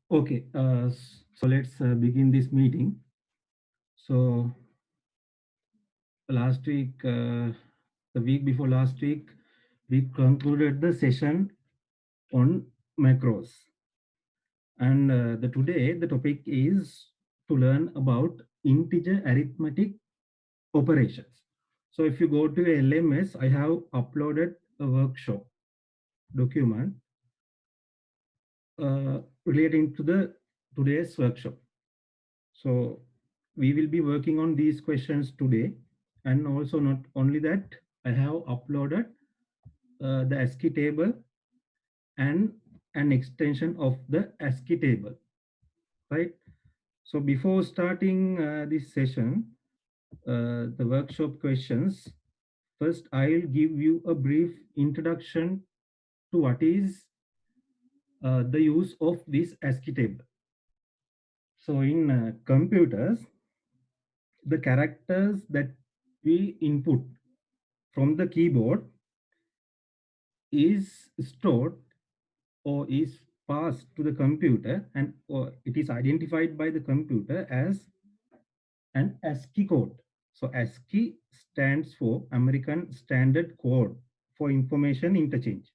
Okay, so let's begin this meeting. So last week, the week before last week, we concluded the session on macros, and the today the topic is to learn about integer arithmetic operations. So if you go to LMS, I have uploaded a workshop document relating to the today's workshop. So we will be working on these questions today. And also not only that, I have uploaded the ASCII table and an extension of the ASCII table, right? So before starting this session, the workshop questions, first I'll give you a brief introduction to what is the use of this ASCII table. So in computers, the characters that we input from the keyboard is stored or is passed to the computer, and or it is identified by the computer as an ASCII code. So ASCII stands for American Standard Code for Information Interchange.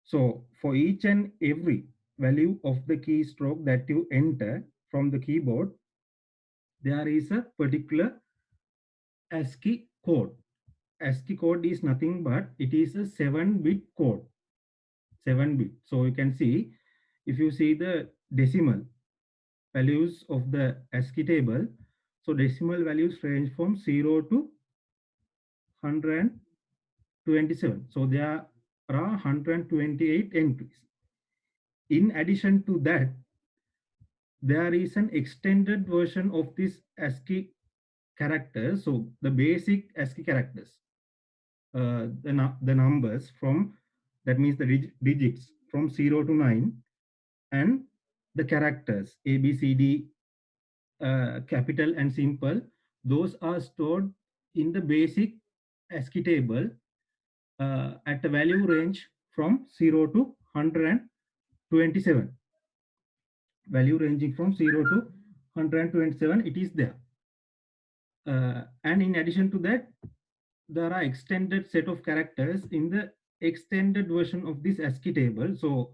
So for each and every value of the keystroke that you enter from the keyboard, there is a particular ASCII code. ASCII code is nothing but it is a 7-bit code. 7-bit. So you can see, if you see the decimal values of the ASCII table, so decimal values range from 0 to 127. So there are 128 entries. In addition to that, there is an extended version of this ASCII characters. So the basic ASCII characters, the numbers from, that means the digits from 0 to 9, and the characters A, B, C, D, capital and simple, those are stored in the basic ASCII table at a value range from 0 to 127. Value ranging from 0 to 127, it is there. And in addition to that, there are extended set of characters in the extended version of this ASCII table. So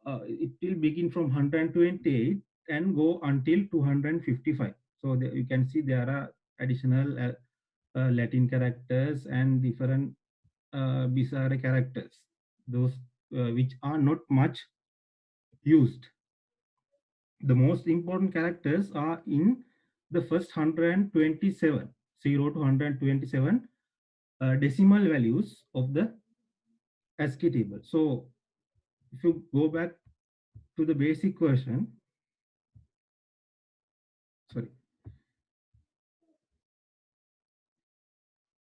it will begin from 128 and go until 255. So you can see there are additional Latin characters and different bizarre characters, those which are not much used. The most important characters are in the first 127, 0 to 127 decimal values of the ASCII table. So if you go back to the basic version, sorry,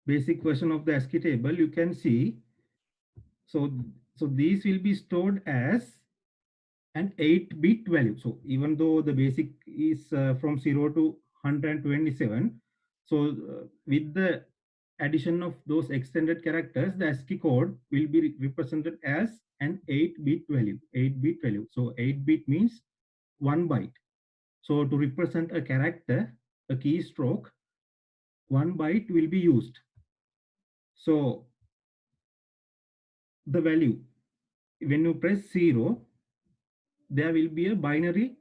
basic version of the ASCII table, you can see, so these will be stored as an 8-bit value. So even though the basic is from 0 to 127, so with the addition of those extended characters, the ASCII code will be represented as an 8-bit value. 8-bit value. So 8-bit means 1 byte. So to represent a character, a keystroke, 1 byte will be used. So the value, when you press 0, there will be a binary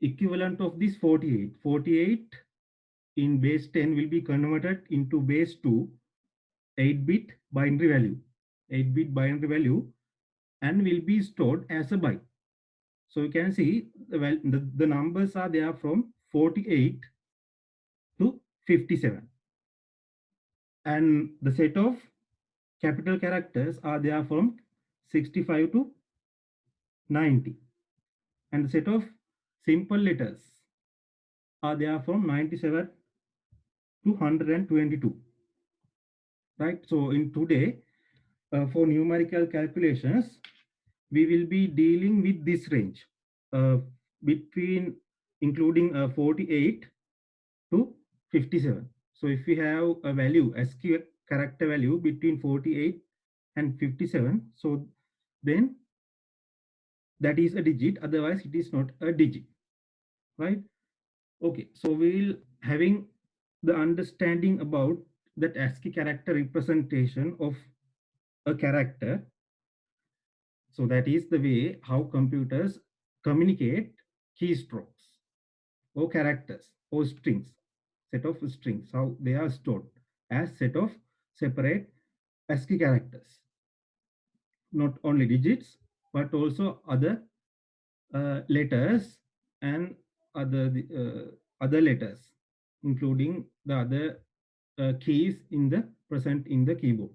equivalent of this 48. 48 in base 10 will be converted into base 2 8-bit binary value. 8-bit binary value, and will be stored as a byte. So you can see the numbers are there from 48 to 57. And the set of capital characters are there from 65 to 90. And the set of simple letters are there from 97 to 122. Right? So in today, for numerical calculations, we will be dealing with this range between including 48 to 57. So if we have a value, ASCII character value between 48 and 57, so then that is a digit, otherwise it is not a digit, right? Okay, so we'll having the understanding about that ASCII character representation of a character. So that is the way how computers communicate keystrokes or characters or strings, set of strings, how they are stored as set of separate ASCII characters, not only digits, but also other letters and other letters, including the other keys in the present in the keyboard,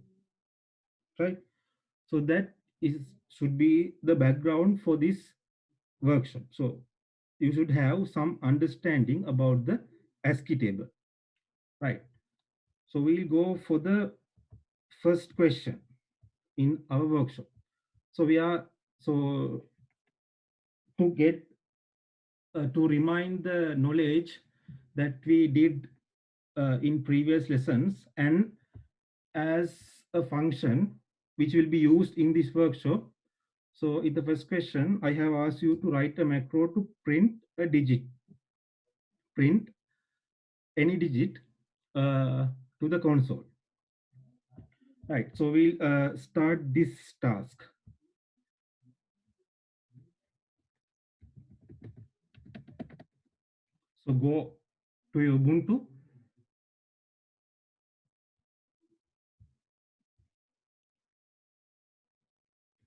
right? So that is should be the background for this workshop. So you should have some understanding about the ASCII table, right? So we'll go for the first question in our workshop. So we are so to get to remind the knowledge that we did in previous lessons, and as a function which will be used in this workshop. So in the first question, I have asked you to write a macro to print a digit, print any digit to the console. Right, so we'll start this task. So go to your Ubuntu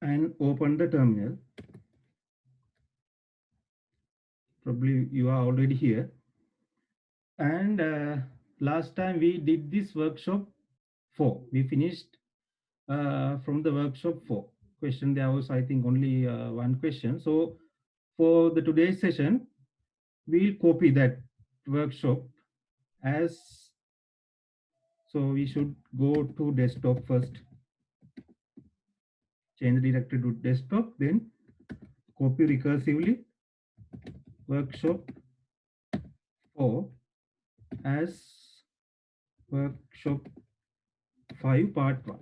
and open the terminal. Probably you are already here. And last time we did this workshop 4. We finished from the workshop 4 question. There was, I think, only one question. So for the today's session, we'll copy that workshop as, so we should go to desktop first, change the directory to desktop, then copy recursively workshop 4 as workshop 5 part 1.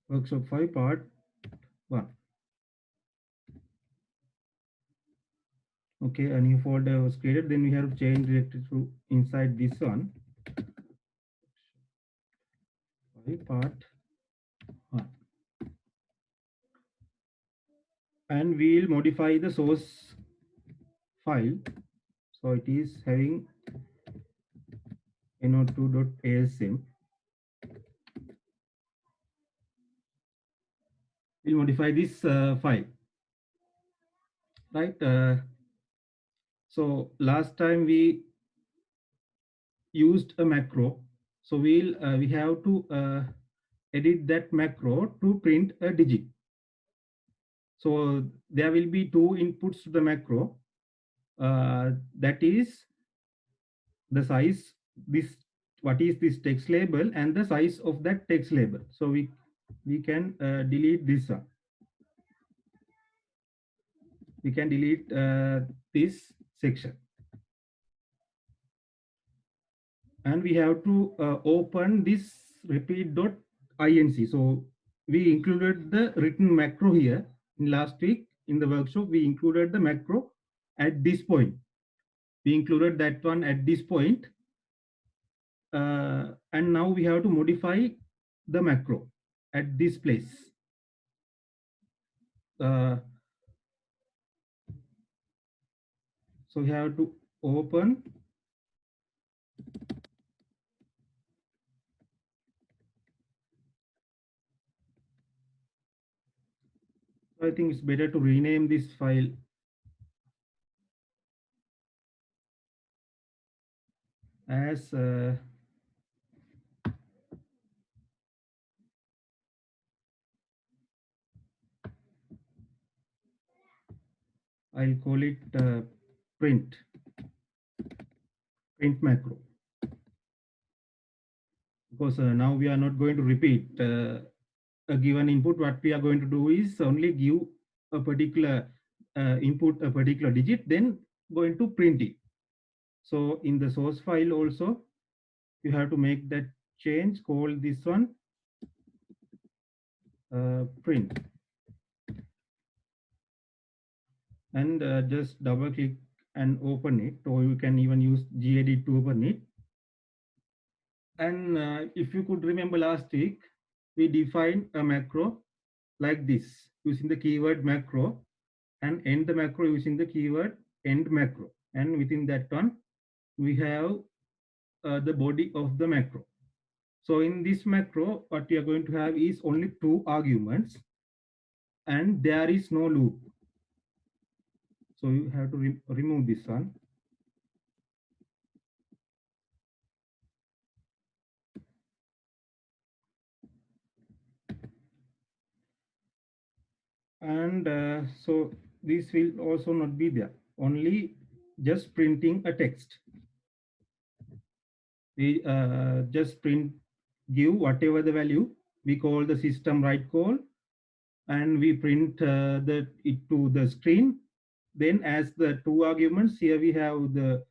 Workshop 5 part 1. Okay, a new folder was created. Then we have to change directory to inside this one. 5 part 1. And we'll modify the source file. So it is having no2.asm. We'll modify this file, right? So last time we used a macro. So we have to edit that macro to print a digit. So there will be 2 inputs to the macro. That is the size, this, what is this text label, and the size of that text label. So we can delete this one. We can delete this section. And we have to open this repeat.inc. So we included the written macro here in last week in the workshop. We included the macro at this point. We included that one at this point. And now we have to modify the macro at this place. So we have to open I think it's better to rename this file as I'll call it print macro, because now we are not going to repeat a given input. What we are going to do is only give a particular input, a particular digit, then going to print it. So in the source file also, you have to make that change, call this one print, and just double click and open it, or you can even use gedit to open it. And if you could remember last week, we defined a macro like this using the keyword macro, and end the macro using the keyword end macro. And within that one, we have the body of the macro. So in this macro, what we are going to have is only 2 arguments, and there is no loop. So you have to remove this one. And so this will also not be there, only just printing a text. We just print, give whatever the value, we call the system write call, and we print it to the screen. Then as the 2 arguments, here we have the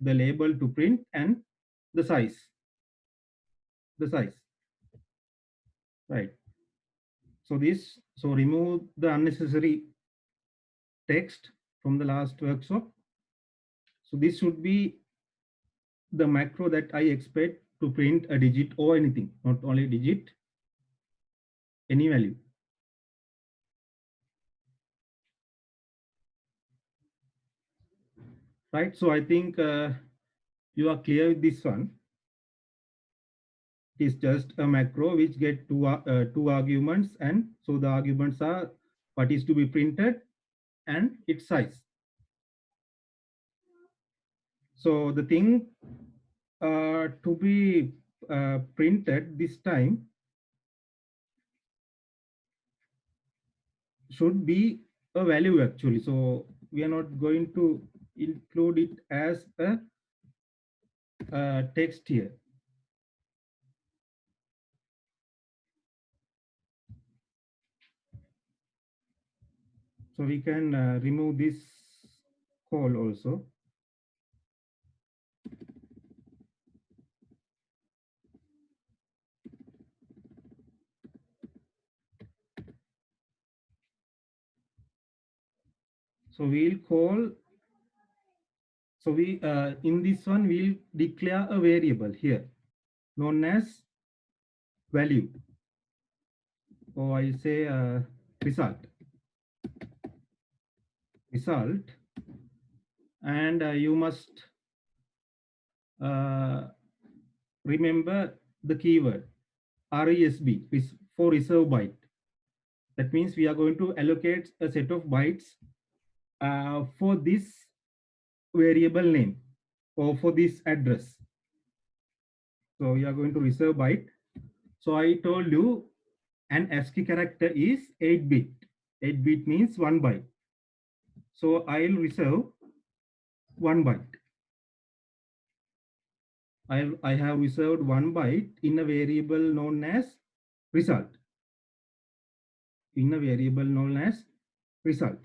label to print and the size, right? So remove the unnecessary text from the last workshop. So this should be the macro that I expect to print a digit or anything, not only digit, any value. Right, so I think you are clear with this one. It is just a macro which get two arguments, and so the arguments are what is to be printed and its size. So the thing to be printed this time should be a value actually. So we are not going to include it as a text here. So we can remove this call also. So we'll call, so we in this one we'll declare a variable here known as value, or I'll say result, and you must remember the keyword RESB is for reserve byte. That means we are going to allocate a set of bytes for this variable name or for this address. So we are going to reserve byte. So I told you an ASCII character is 8-bit. 8-bit means 1 byte. So I'll reserve 1 byte. I have reserved 1 byte in a variable known as result. In a variable known as result.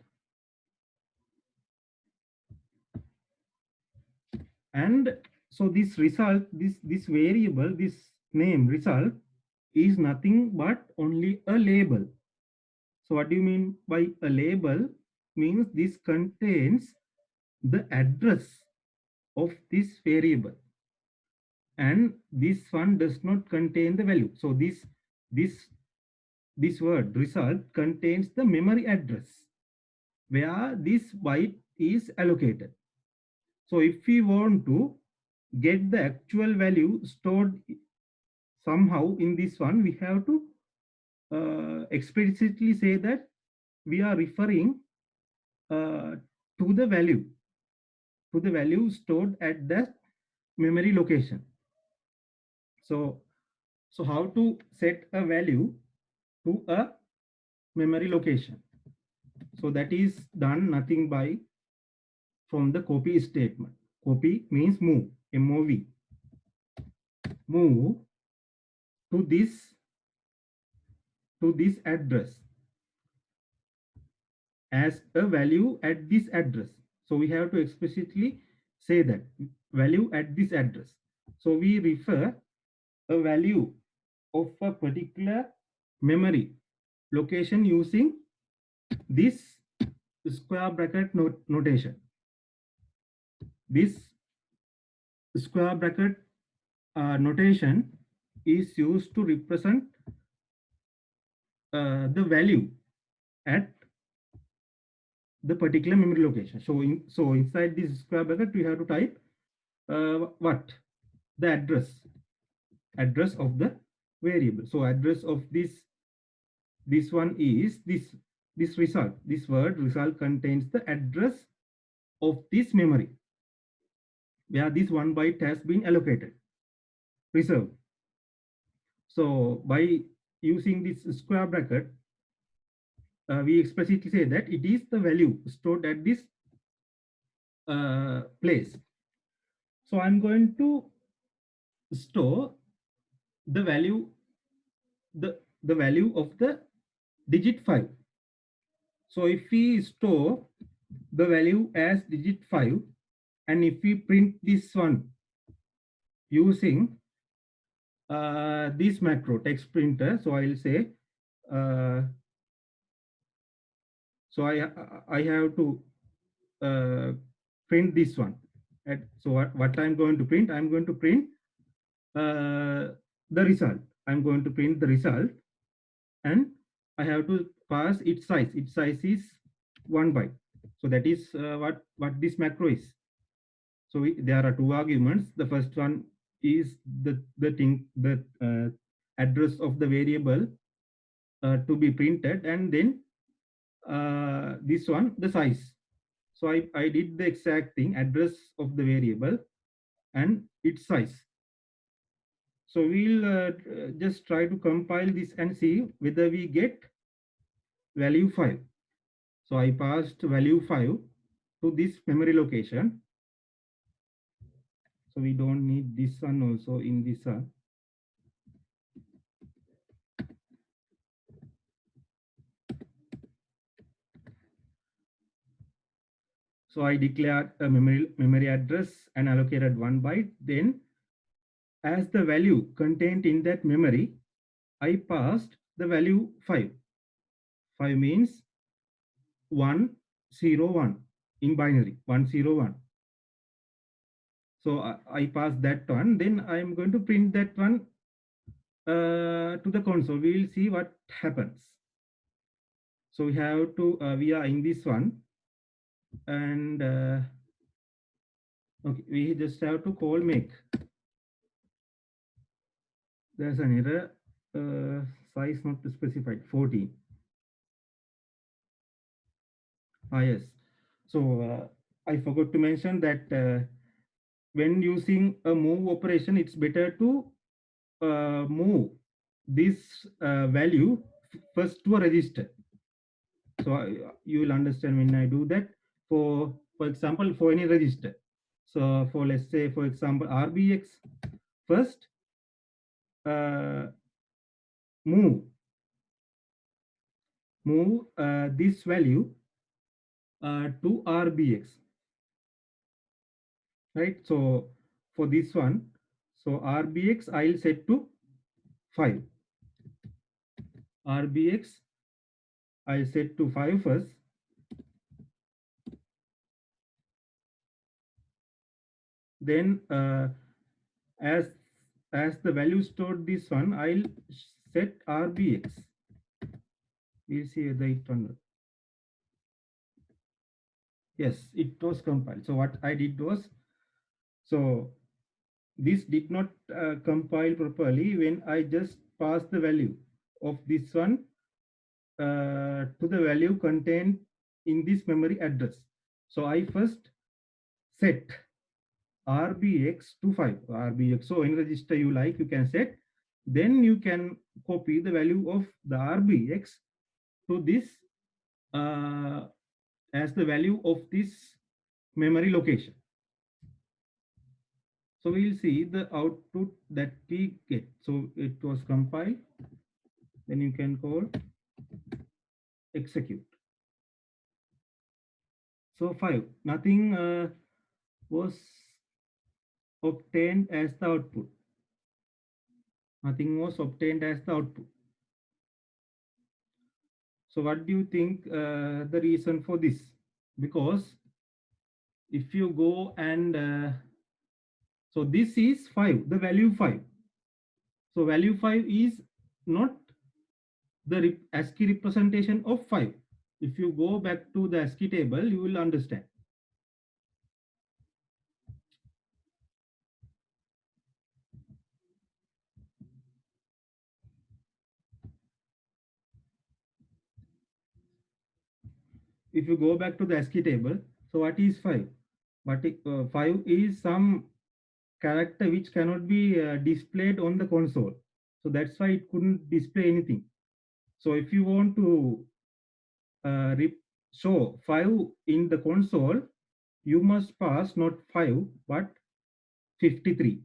And so this result, this variable, this name result is nothing but only a label. So what do you mean by a label? Means this contains the address of this variable, and this one does not contain the value. So this word result contains the memory address where this byte is allocated. So if we want to get the actual value stored somehow in this one, we have to explicitly say that we are referring to the value stored at that memory location. So how to set a value to a memory location? So that is done nothing by from the copy statement. Copy means move, MOV. Move to this address as a value at this address. So we have to explicitly say that value at this address. So we refer a value of a particular memory location using this square bracket notation. This square bracket notation is used to represent the value at the particular memory location. So inside this square bracket, we have to type what? The address of the variable. So address of this one is this result. This word result contains the address of this memory where this 1 byte has been allocated, reserved. So by using this square bracket, we explicitly say that it is the value stored at this place. So I'm going to store the value the value of the digit 5. So if we store the value as digit 5 and if we print this one using this macro text printer, so I'll say so I have to print this one. So what I'm going to print, I'm going to print the result. I'm going to print the result and I have to pass its size. Its size is 1 byte. So that is what this macro is. So there are two arguments. The first one is the address of the variable to be printed, and then this one, the size. So I did the exact thing, address of the variable and its size. So we'll just try to compile this and see whether we get value 5. So I passed value 5 to this memory location. So we don't need this one also in this one. So I declared a memory address and allocated 1 byte. Then as the value contained in that memory, I passed the value 5. 5 means 101 in binary, 101. So I pass that one. Then I'm going to print that one to the console. We will see what happens. So we have to, we are in this one. And okay, we just have to call make. There's an error, size not specified, 14. Yes. So I forgot to mention that when using a move operation, it's better to move this value first to a register. So you will understand when I do that. For example, for any register. So for, let's say, for example, RBX, first move this value to RBX, right? So for this one, so RBX I'll set to 5. RBX I'll set to 5 first. Then as the value stored this one, I'll set RBX. We'll see whether it turned. Yes, it was compiled. So what I did was, so this did not compile properly when I just passed the value of this one to the value contained in this memory address. So I first set RBX to 5. RBX, so any register you like, you can set. Then you can copy the value of the RBX to this as the value of this memory location. So we'll see the output that we get. So it was compiled. Then you can call execute. So 5, nothing was obtained as the output. Nothing was obtained as the output. So what do you think the reason for this? Because if you go and so this is 5, the value 5. So value 5 is not the ASCII representation of 5. If you go back to the ASCII table, you will understand. If you go back to the ASCII table, so what is 5? But 5 is some character which cannot be displayed on the console. So that's why it couldn't display anything. So if you want to show 5 in the console, you must pass not 5 but 53.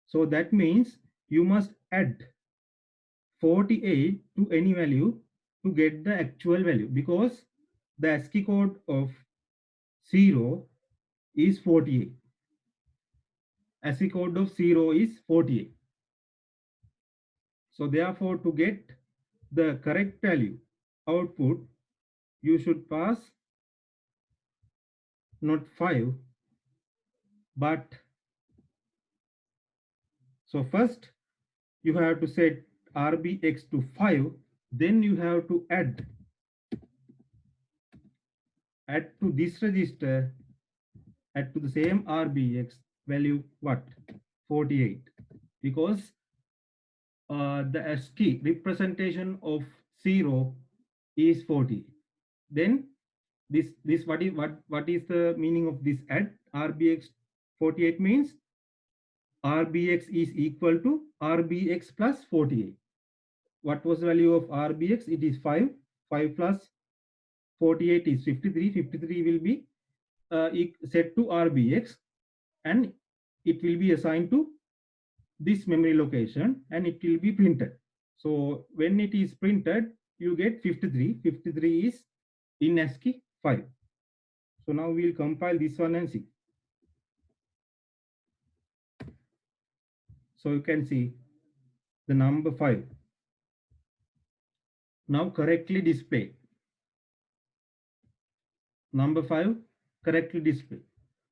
So that means you must add 48 to any value to get the actual value, because the ASCII code of 0 is 48. ASCII code of 0 is 48. So therefore, to get the correct value output, you should pass not 5 but, so first you have to set RBX to 5, then you have to add to this register, add to the same RBX value what, 48, because the ASCII representation of 0 is 40. Then this what is the meaning of this add? RBX 48 means RBX is equal to RBX plus 48. What was the value of RBX? It is 5. 5 plus 48 is 53. 53 will be set to RBX, and it will be assigned to this memory location, and it will be printed. So when it is printed, you get 53. 53 is in ASCII 5. So now we'll compile this one and see. So you can see the number 5 now correctly displayed. Number 5 correctly displayed.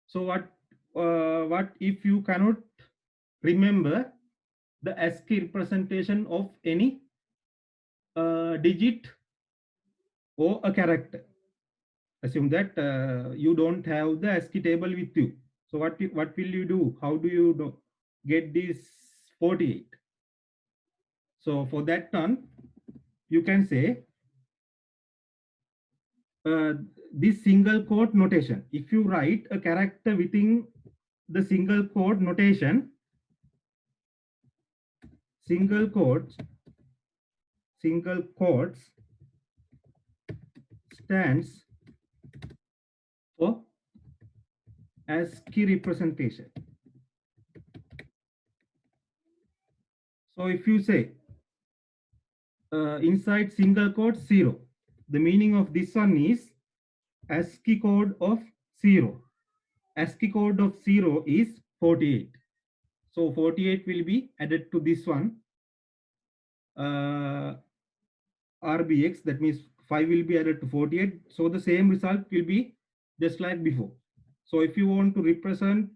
So what if you cannot remember the ASCII representation of any digit or a character? Assume that you don't have the ASCII table with you. So what will you do? How do you get this 48? So for that one, you can say this single quote notation. If you write a character within the single quote notation, single quotes stands for ASCII representation. So if you say inside single quote 0, the meaning of this one is ASCII code of 0. ASCII code of 0 is 48. So 48 will be added to this one RBX. That means 5 will be added to 48. So the same result will be just like before. So if you want to represent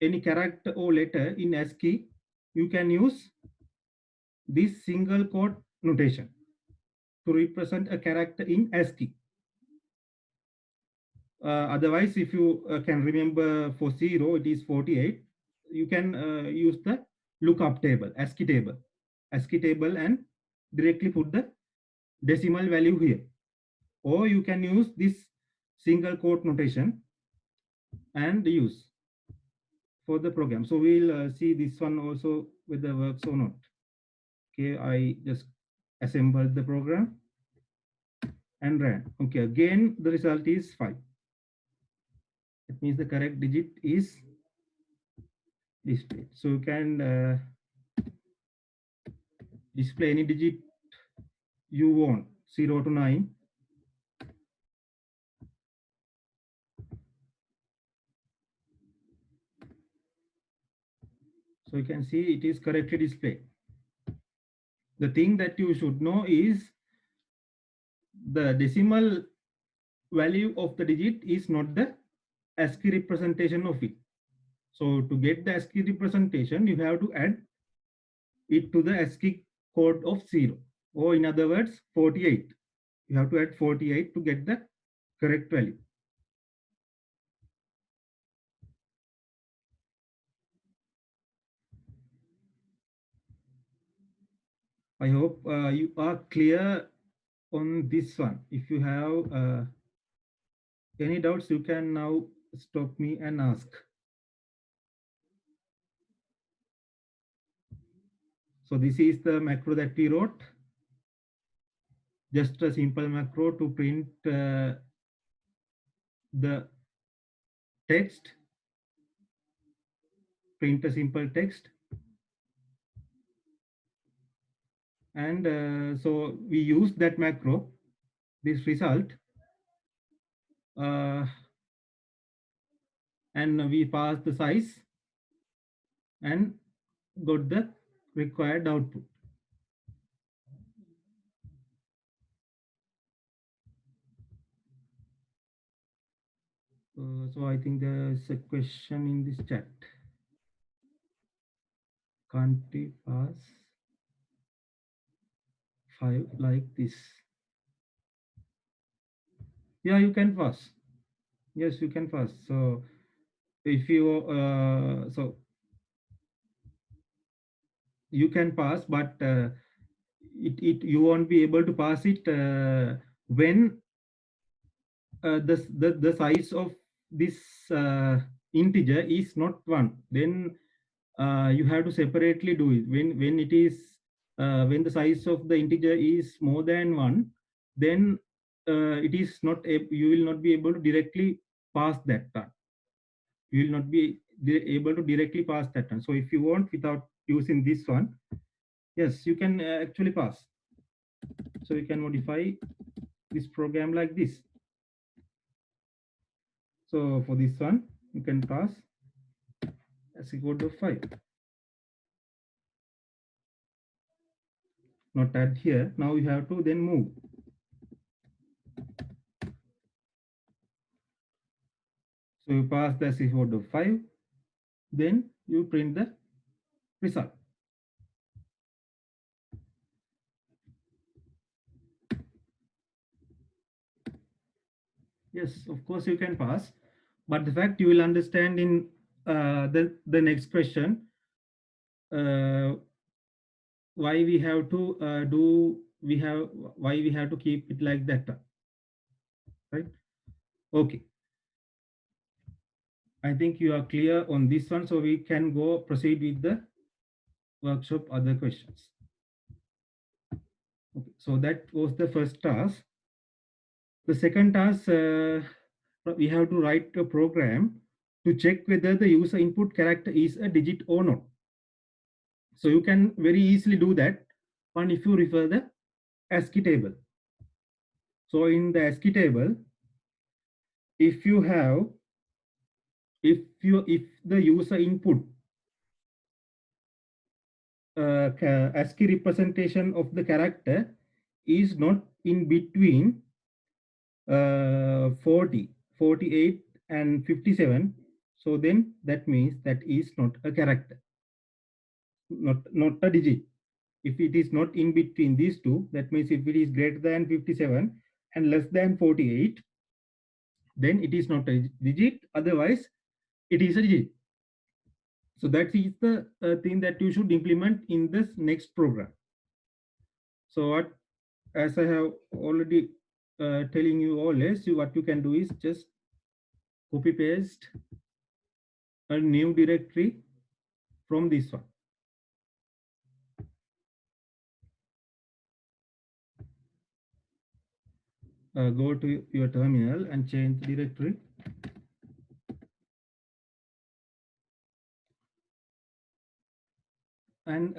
any character or letter in ASCII, you can use this single quote notation to represent a character in ASCII. Otherwise, if you can remember for 0, it is 48. You can use the lookup table, ASCII table, and directly put the decimal value here. Or you can use this single quote notation and use for the program. So we'll see this one also whether works or not. Okay, I just assembled the program and ran. Okay, again the result is 5. That means the correct digit is displayed. So you can display any digit you want, 0 to 9. So you can see it is correctly displayed. The thing that you should know is the decimal value of the digit is not the ASCII representation of it. So to get the ASCII representation, you have to add it to the ASCII code of 0, or in other words, 48. You have to add 48 to get the correct value. I hope you are clear on this one. If you have any doubts, you can now stop me and ask. So this is the macro that we wrote. Just a simple macro to print the text, print a simple text. And so we use that macro, this result, and we pass the size and got the required output. So I think there's a question in this chat. Can't we pass 5 like this? Yeah, you can pass. Yes, you can pass. So if you so you can pass, but it you won't be able to pass it when the size of this integer is not 1. Then you have to separately do it. When it is when the size of the integer is more than 1, then it is not you will not be able to directly pass that turn. You will not be able to directly pass that turn. So if you want, without using this one, yes, you can actually pass. So you can modify this program like this. So for this one, you can pass as equal to 5. Not add here. Now you have to then move. So you pass the as equal to 5. Then you print the result. Yes, of course you can pass, but the fact you will understand in the next question why we have to why we have to keep it like that, right? Okay, I think you are clear on this one, so we can go proceed with the workshop other questions. Okay, so that was the first task. The second task, we have to write a program to check whether the user input character is a digit or not. So you can very easily do that one if you refer the ASCII table. So in the ASCII table, if you have if the user input ASCII representation of the character is not in between 40, 48 and 57, so then that means that is not a character, not a digit. If it is not in between these two, that means if it is greater than 57 and less than 48, then it is not a digit, otherwise it is a digit. So that is the thing that you should implement in this next program. So what, as I have already telling you always, what you can do is just copy paste a new directory from this one. Go to your terminal and change the directory. And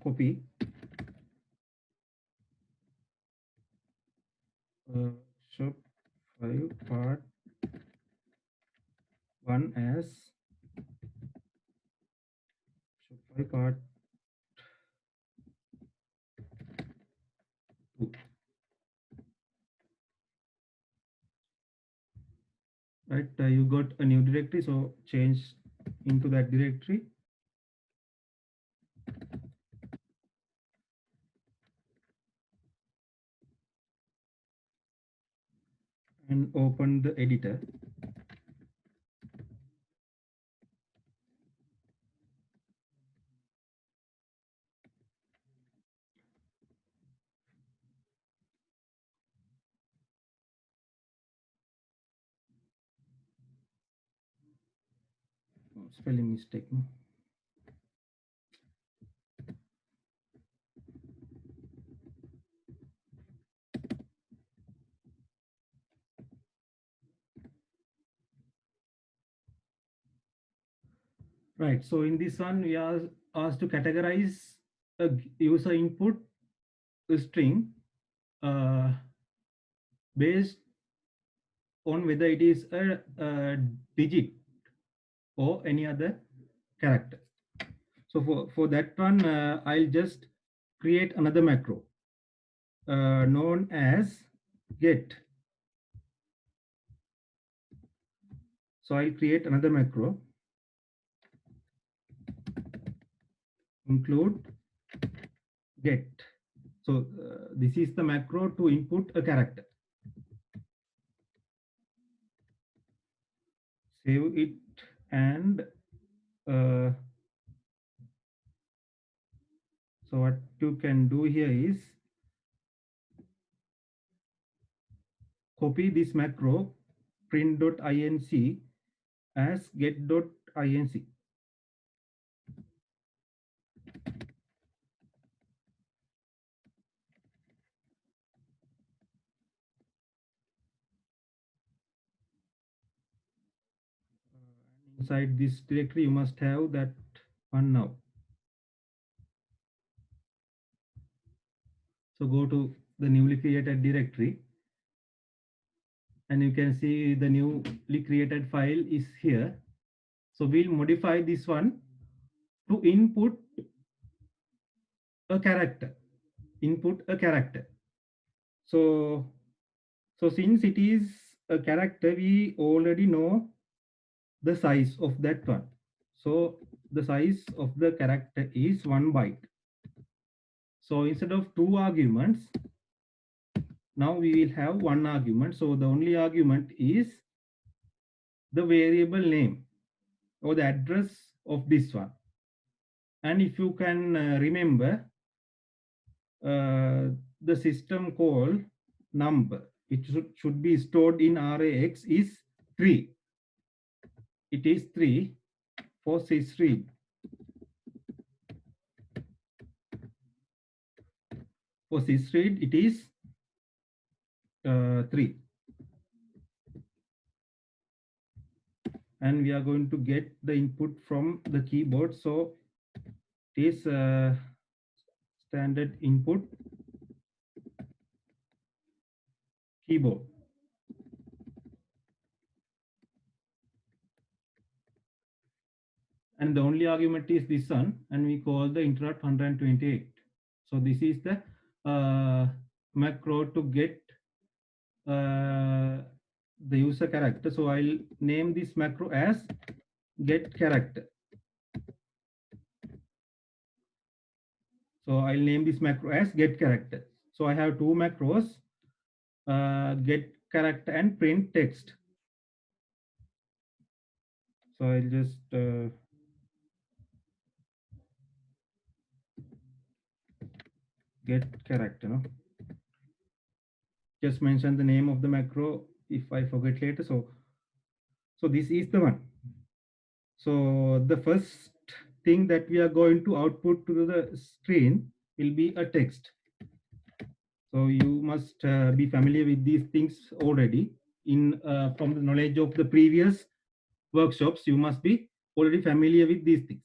copy shop 5 part 1 as part 2. Right, you got a new directory, so change into that directory. And open the editor. Oh, spelling mistake. No? Right, so in this one, we are asked to categorize a user input string based on whether it is a digit or any other character. So for that one, I'll just create another macro known as get. So I'll create another macro, include get. So this is the macro to input a character. Save it, and so what you can do here is copy this macro print.inc as get.inc. Inside this directory, you must have that one now. So go to the newly created directory, and you can see the newly created file is here. So we'll modify this one to input a character. Input a character. So since it is a character, we already know the size of that one. So the size of the character is 1 byte. So instead of 2 arguments, now we will have 1 argument. So the only argument is the variable name or the address of this one. And if you can remember, the system call number, which should be stored in RAX, is 3. It is 3 for sysread. For sysread, it is 3. And we are going to get the input from the keyboard. So it is standard input keyboard. And the only argument is this one, and we call the interrupt 128. So this is the macro to get the user character. So I'll name this macro as get character. So I'll name this macro as get character. So I have 2 macros, get character and print text. So I'll just get character. No? Just mention the name of the macro if I forget later. So this is the one. So the first thing that we are going to output to the screen will be a text. So you must be familiar with these things already. From the knowledge of the previous workshops, you must be already familiar with these things.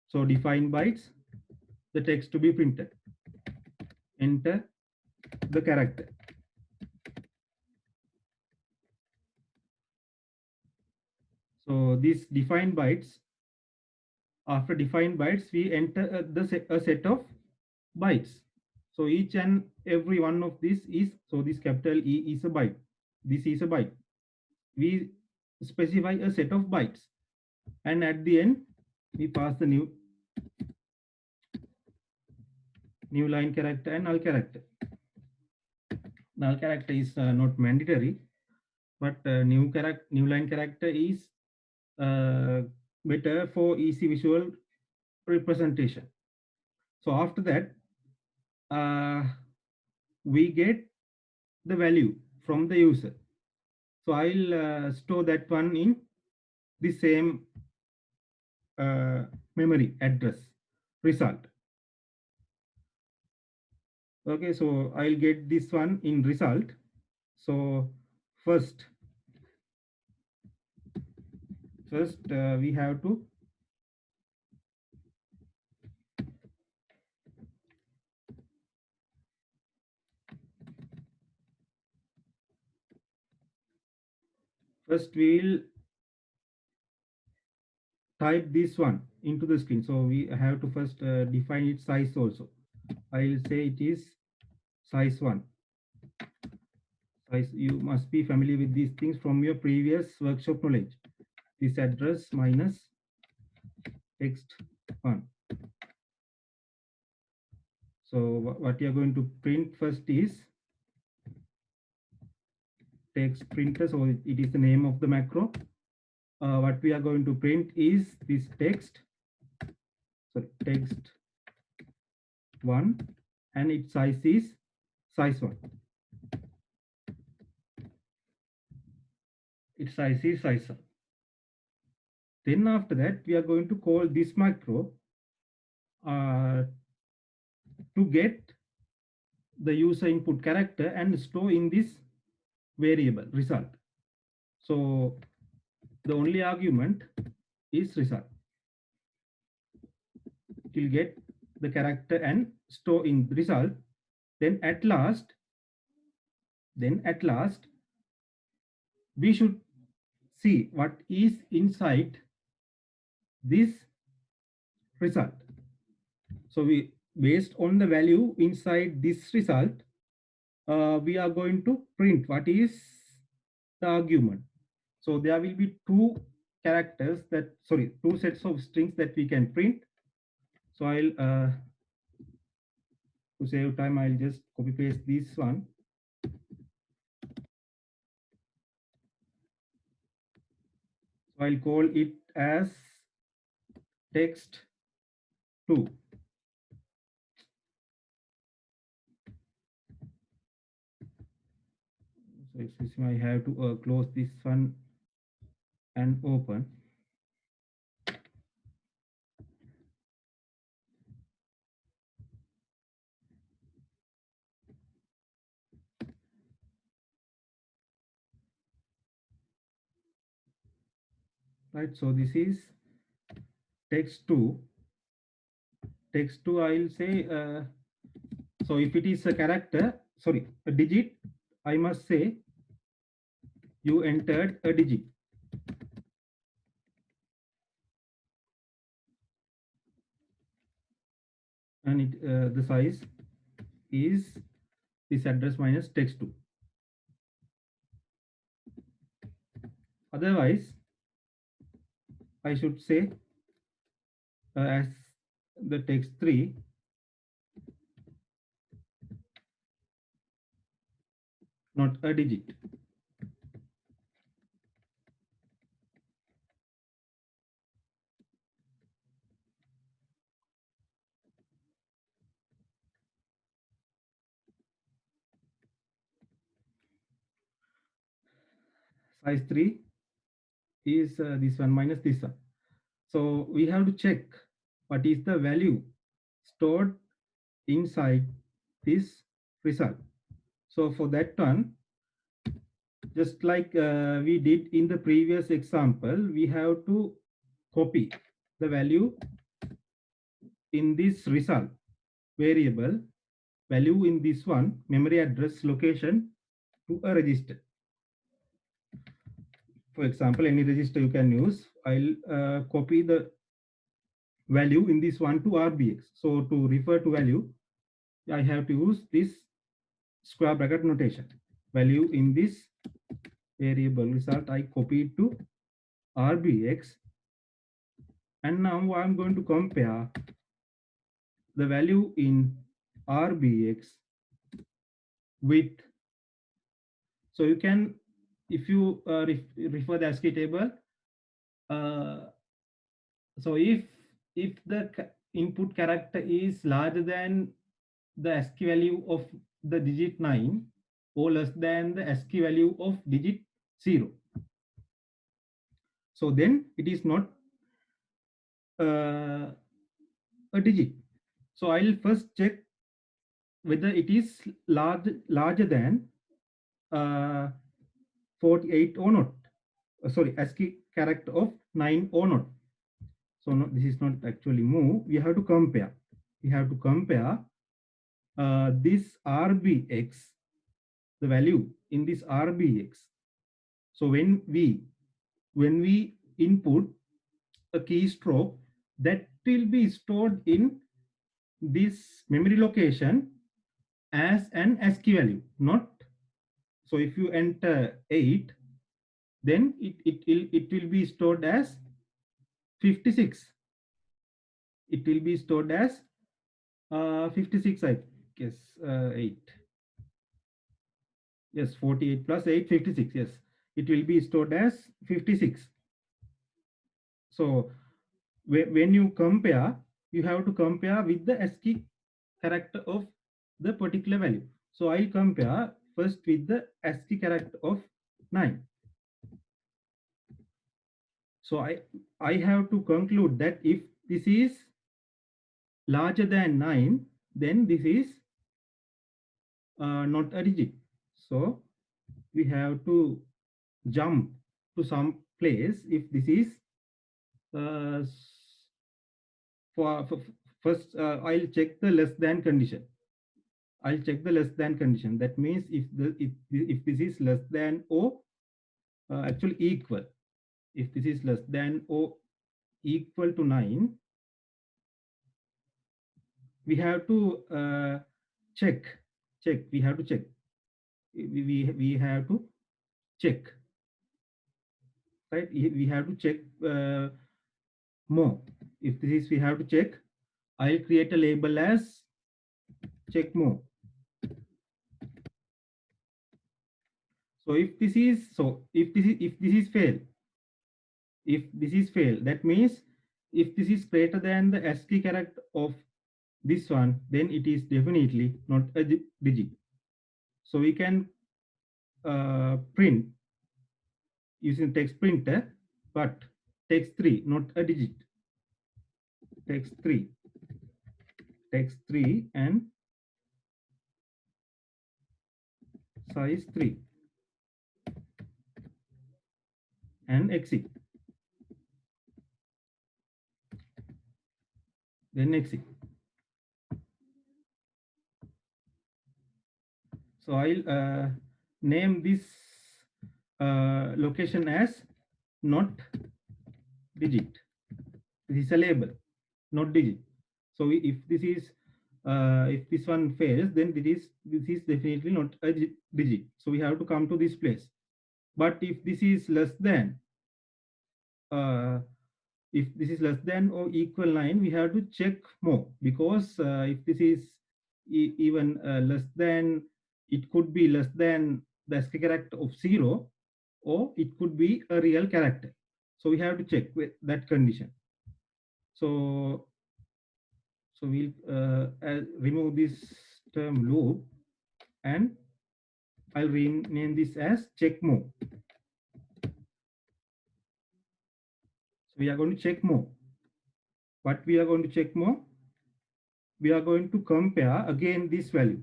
So define bytes, the text to be printed. Enter the character. So these defined bytes after defined bytes, we enter a set of bytes. So each and every one of this is, so this capital E is a byte. This is a byte. We specify a set of bytes, and at the end we pass the new line character and null character. Null character is not mandatory, but new line character is better for easy visual representation. So after that, we get the value from the user. So I'll store that one in the same memory address result. Okay, so I'll get this one in result. So first we have to we'll type this one into the screen. So we have to first define its size also. I'll say it is size 1. Size, you must be familiar with these things from your previous workshop knowledge. This address minus text 1. So what you are going to print first is text printer. So it is the name of the macro. What we are going to print is this text. So text 1, and its size is size 1. Its size is size 1. Then after that, we are going to call this macro to get the user input character and store in this variable result. So the only argument is result. It will get the character and store in the result. Then at last, we should see what is inside this result. So we, based on the value inside this result, we are going to print what is the argument. So there will be two sets of strings that we can print. So I'll to save time, I'll just copy paste this one. So I'll call it as text 2. So excuse me, I have to close this one and open. Right, so this is text 2. Text 2, I'll say, so if it is a character, sorry, a digit, I must say you entered a digit. And it, the size is this address minus text 2. Otherwise, I should say as the text 3, not a digit. Size 3 is this one minus this one. So we have to check what is the value stored inside this result. So for that one, just like we did in the previous example, we have to copy the value in this result variable, value in this one, memory address location, to a register. For example, any register you can use. I'll copy the value in this one to RBX. So to refer to value, I have to use this square bracket notation. Value in this variable result I copied to RBX, and now I'm going to compare the value in RBX with, so you can, if you refer the ASCII table, uh, so if the input character is larger than the ASCII value of the digit 9 or less than the ASCII value of digit 0, so then it is not uh, a digit. So I'll first check whether it is larger than uh, 48 or not. Sorry, ASCII character of 9 or not. So no, this is not actually move. We have to compare. We have to compare this RBX, the value in this RBX. So when we input a keystroke, that will be stored in this memory location as an ASCII value, not. So if you enter 8, then it will be stored as 56. It will be stored as 56, I guess. 8. Yes, 48 plus 8, 56. Yes, it will be stored as 56. So when you compare, you have to compare with the ASCII character of the particular value. So I'll compare first with the ASCII character of 9. So I have to conclude that if this is larger than 9, then this is not a digit. So we have to jump to some place if this is uh, for first I'll check the less than condition. I'll check the less than condition. That means if this is less than or actually equal, if this is less than or equal to 9, we have to check. We have to check. We have to check. Right? We have to check more. If this is, we have to check. I'll create a label as check more. So if this is fail, if this is fail, that means if this is greater than the ASCII character of this one, then it is definitely not a digit. So we can print using text printer, but text3, not a digit. Text3, and size 3 and exit. Then exit. So I'll name this location as not digit. This is a label, not digit. So if this is if this one fails, then this is definitely not a digit. So we have to come to this place. But if this is less than or equal 9, we have to check more, because if this is even less than, it could be less than the ASCII character of 0, or it could be a real character. So we have to check with that condition. So we'll remove this term loop, and I'll rename this as check more. So we are going to check more. What we are going to check more? We are going to compare again this value.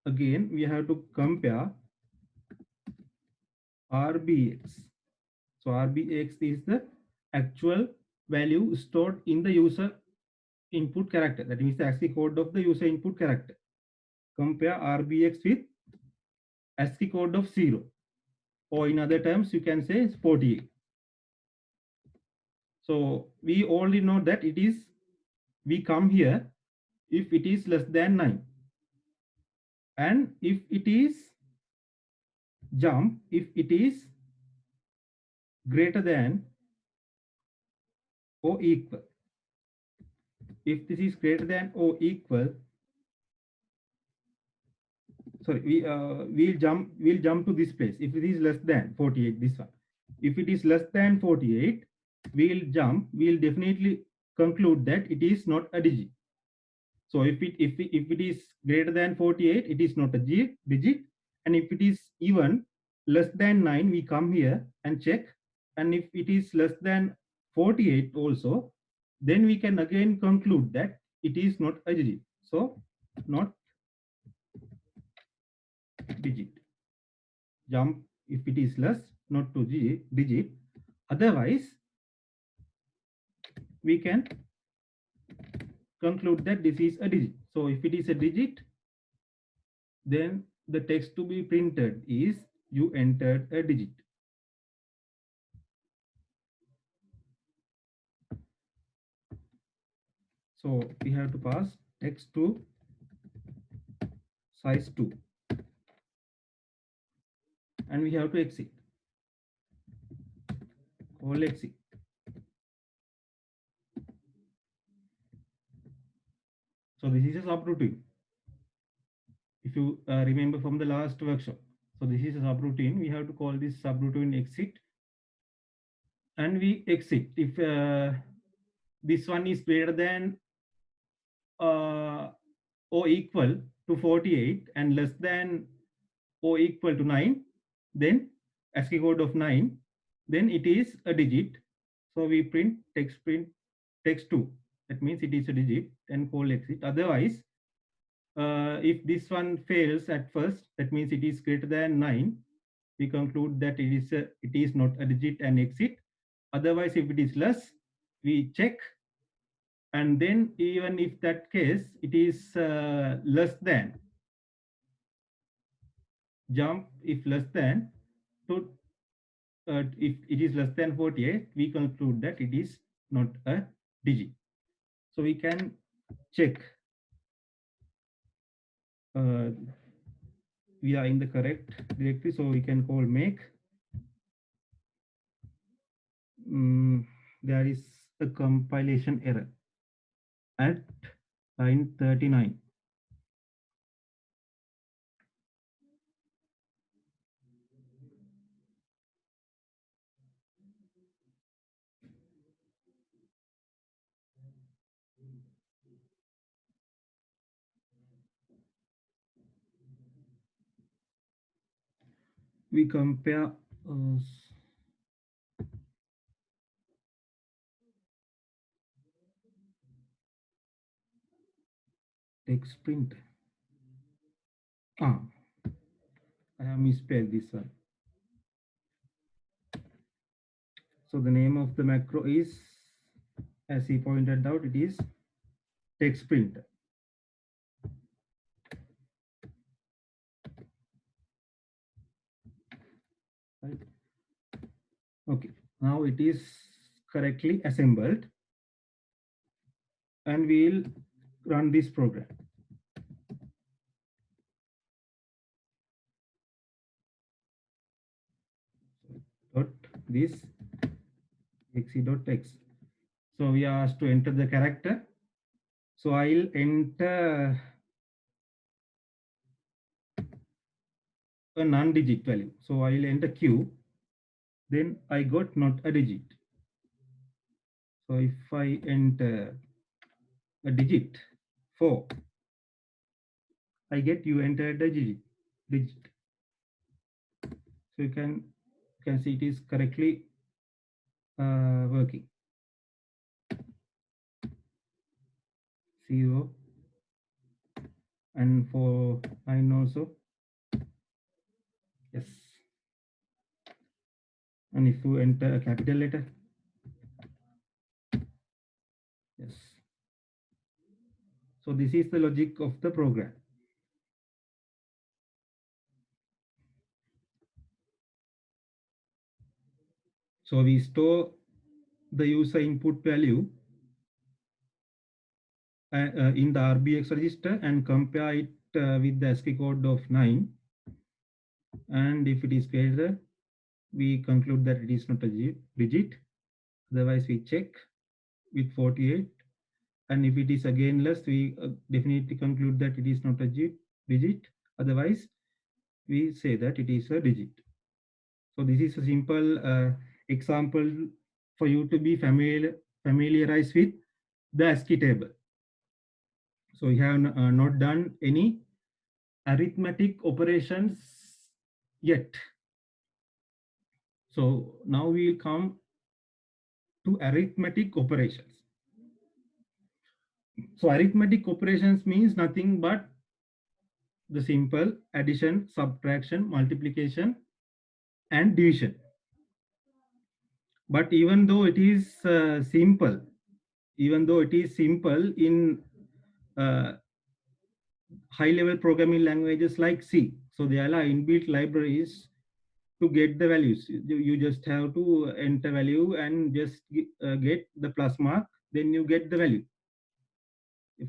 Again, we have to compare RBX. So RBX is the actual value stored in the user input character. That means the ASCII code of the user input character. Compare RBX with ASCII code of 0. Or in other terms, you can say 48. So we already know that it is, we come here if it is less than 9. And if it is jump, if it is greater than or equal. If this is greater than or equal, sorry, we'll jump to this place. If it is less than 48, this one. If it is less than 48, we'll definitely conclude that it is not a digit. So if it is greater than 48, it is not a digit. And if it is even less than 9, we come here and check. And if it is less than 48 also, then we can again conclude that it is not a digit. So not digit. Jump if it is less, not to digit. Otherwise, we can conclude that this is a digit. So if it is a digit, then the text to be printed is you entered a digit. So we have to pass text to size 2 and we have to exit. Call exit. So this is a subroutine. If you remember from the last workshop. So this is a subroutine. We have to call this subroutine exit. And we exit. If this one is greater than or equal to 48 and less than or equal to 9, then ASCII code of 9, then it is a digit. So we print text 2. That means it is a digit and call exit. Otherwise, if this one fails at first, that means it is greater than 9. We conclude that it is not a digit and exit. Otherwise, if it is less, we check. And then even if that case, it is less than, jump if less than, to if it is less than 48, we conclude that it is not a digit. So we can check we are in the correct directory. So we can call make. There is a compilation error at line 39. We compare text print. I have misspelled this one. So the name of the macro is, as he pointed out, it is text print. Right. Okay, now it is correctly assembled and we'll run this program. Dot this xe.x. So we are asked to enter the character. So I'll enter a non-digit value. So I'll enter Q. Then I got not a digit. So if I enter a digit 4, I get you entered a digit. So you can see it is correctly working. 0 and for 9 also. Yes. And if you enter a capital letter, yes. So this is the logic of the program. So we store the user input value in the RBX register and compare it with the ASCII code of 9. And if it is greater, we conclude that it is not a digit. Otherwise, we check with 48. And if it is again less, we definitely conclude that it is not a digit. Otherwise, we say that it is a digit. So this is a simple example for you to be familiarized with the ASCII table. So we have not done any arithmetic operations yet. So now we will come to arithmetic operations. So arithmetic operations means nothing but the simple addition, subtraction, multiplication, and division. But even though it is simple in high level programming languages like C, so there are inbuilt libraries to get the values. You just have to enter value and just get the plus mark, then you get the value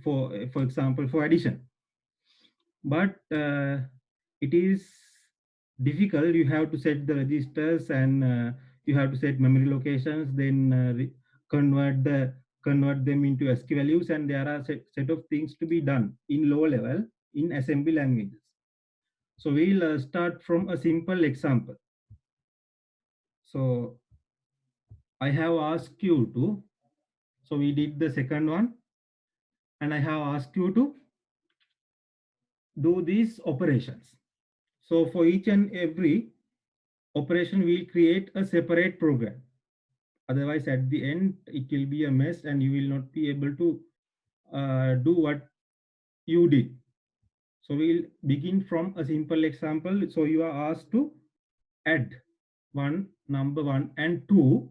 for example for addition. But it is difficult. You have to set the registers and you have to set memory locations, then convert them into ASCII values, and there are set of things to be done in low level in assembly languages. So we'll start from a simple example. So I have asked you to, so we did the second one, and I have asked you to do these operations. So for each and every operation, we'll create a separate program. Otherwise, at the end, it will be a mess and you will not be able to do what you did. So we'll begin from a simple example. So you are asked to add number 1 and 2,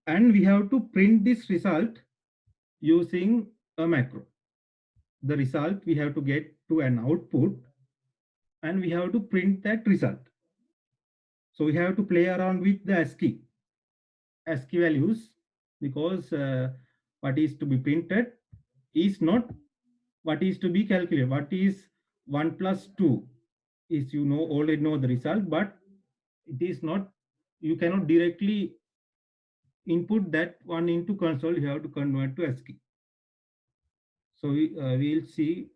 and we have to print this result using a macro. The result we have to get to an output, and we have to print that result. So we have to play around with the ASCII values, because what is to be printed is not what is to be calculated. What is 1 plus 2 is, already know the result, but it is not, you cannot directly input that one into console. You have to convert to ASCII. So we'll see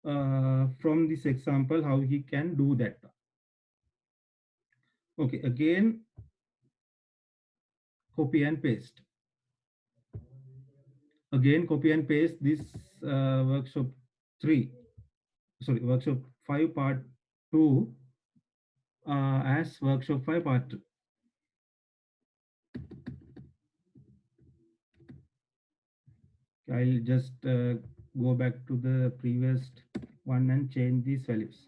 from this example how he can do that. Okay, again, copy and paste. Again, copy and paste this workshop 5 part 2 as workshop 5 part 2. I'll just go back to the previous one and change these values.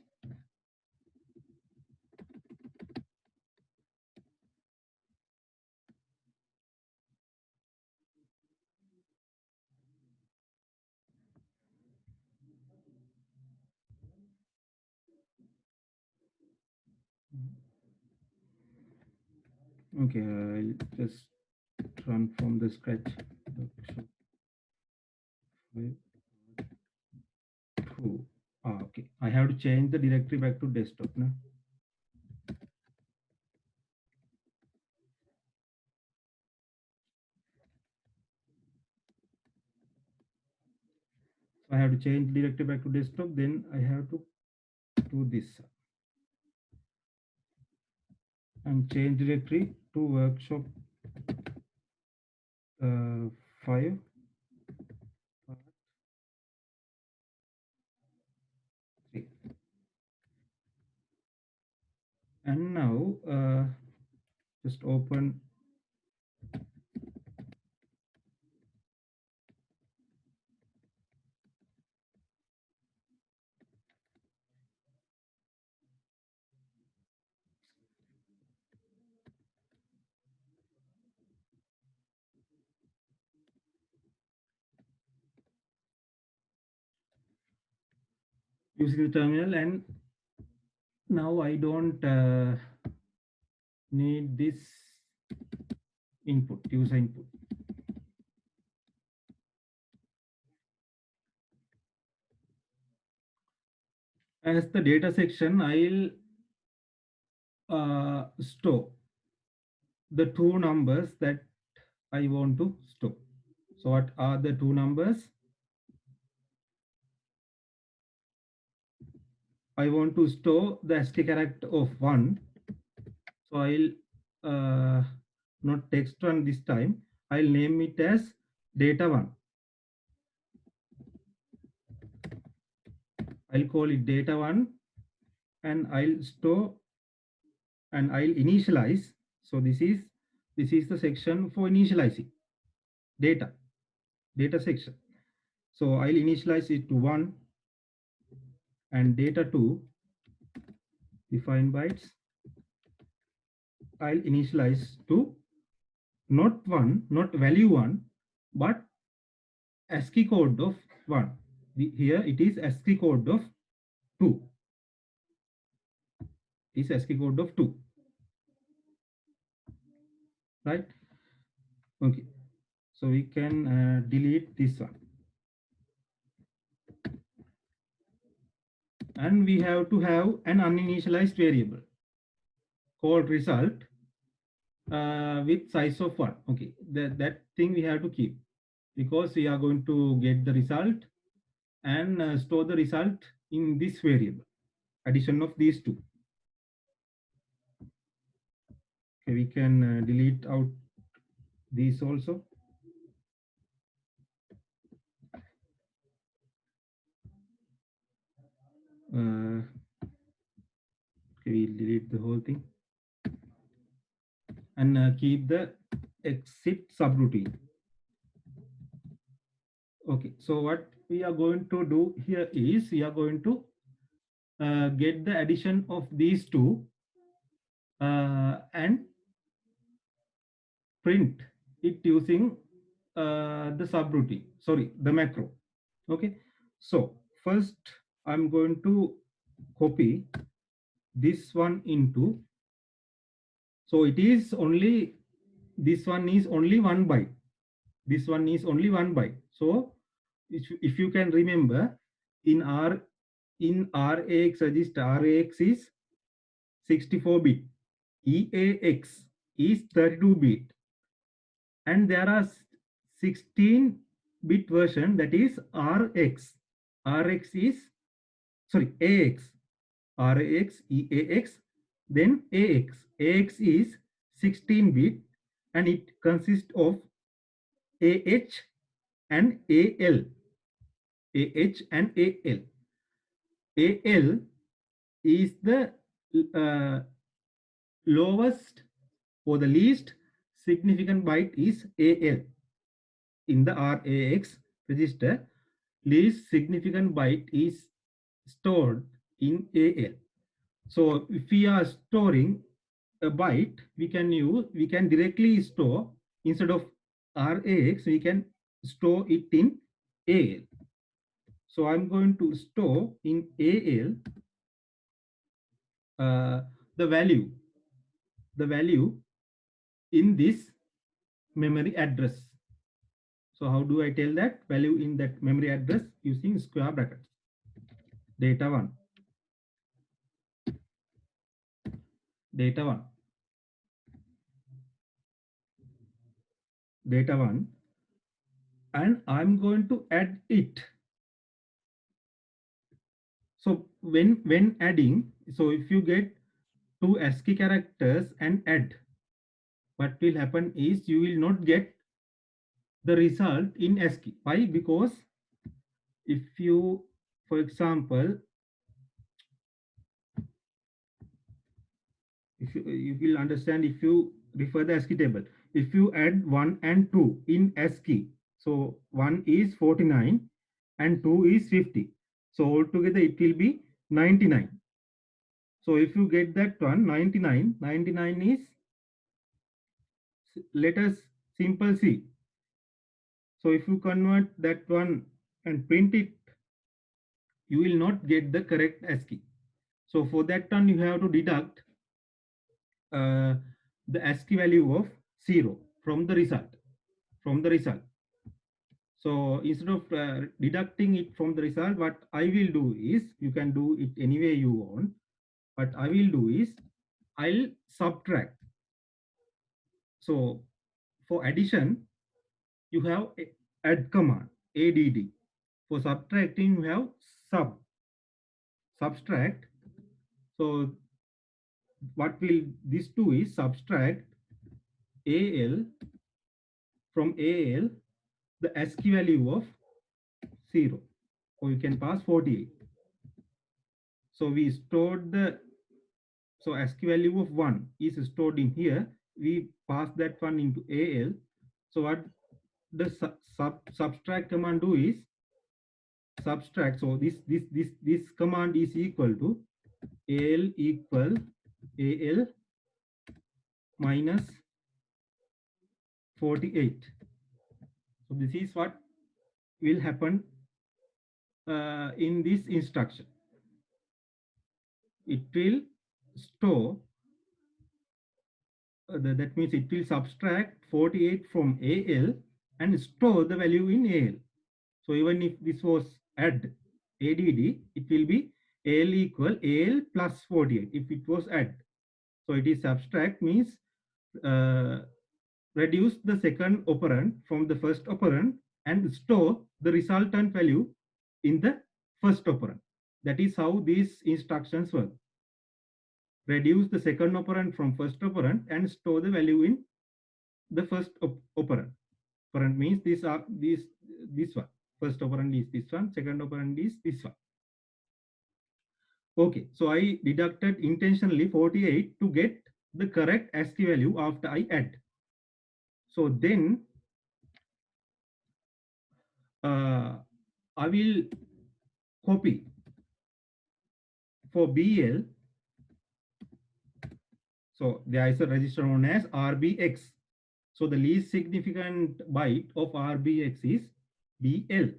Okay, I'll just run from the scratch. Okay, I have to change the directory back to desktop now. So I have to change directory back to desktop, then I have to do this and change directory to workshop 5. And now just open using the terminal, and now I don't need this input, user input. As the data section, I'll store the two numbers that I want to store. So what are the two numbers? I want to store the ASCII character of 1. So I'll not text 1 this time. I'll name it as data 1. I'll call it data 1 and I'll store and I'll initialize. So this is the section for initializing data section. So I'll initialize it to 1 and data 2 define bytes. I'll initialize to not 1, not value 1, but ASCII code of 1. Here it is ASCII code of 2. Is ASCII code of 2. Right? Okay. So we can delete this one. And we have to have an uninitialized variable called result with size of 1. Okay, that thing we have to keep because we are going to get the result and store the result in this variable, addition of these two. Okay, we can delete out these also. Okay, we'll delete the whole thing and keep the exit subroutine. Okay, so what we are going to do here is we are going to get the addition of these two and print it using the subroutine, sorry, the macro. Okay, so first I'm going to copy this one into, so it is only, this one is only 1 byte. This one is only 1 byte. So if you can remember, in RAX register, RAX is 64 bit, EAX is 32 bit, and there are 16 bit version, that is RX. RX is, sorry, AX. RAX, EAX, then AX. AX is 16 bit and it consists of AH and AL. AH and AL. AL is the lowest or the least significant byte is AL. In the RAX register, least significant byte is stored in AL. So if we are storing a byte, we can directly store, instead of RAX, we can store it in AL. So I'm going to store in AL the value in this memory address. So how do I tell that value in that memory address? Using square brackets. Data 1. Data 1. Data 1. And I'm going to add it. So when adding, so if you get two ASCII characters and add, what will happen is you will not get the result in ASCII. Why? Because if you, for example, if you will understand if you refer the ASCII table. If you add 1 and 2 in ASCII, so 1 is 49 and 2 is 50. So altogether it will be 99. So if you get that one, 99, 99 is, let us simple see. So if you convert that one and print it, you will not get the correct ASCII. So for that one, you have to deduct the ASCII value of 0. from the result. So instead of deducting it from the result, what I will do is, you can do it any way you want. What I will do is, I'll subtract. So for addition, you have add command, add. For subtracting, you have subtract. So what will this do is subtract AL from AL the ASCII value of 0, or you can pass 48. So we stored the, so ASCII value of 1 is stored in here. We pass that one into AL. So what the subtract command do is subtract. So this command is equal to AL equal AL minus 48. So this is what will happen in this instruction. It will store, that means it will subtract 48 from AL and store the value in AL. So even if this was add, it will be AL equal AL plus 48 if it was add. So it is subtract means reduce the second operand from the first operand and store the resultant value in the first operand. That is how these instructions work. Reduce the second operand from first operand and store the value in the first operand. Operand means this one. First operand is this one, second operand is this one. Okay, so I deducted intentionally 48 to get the correct ASCII value after I add. So then I will copy for BL. So there is a register known as RBX. So the least significant byte of RBX is BL.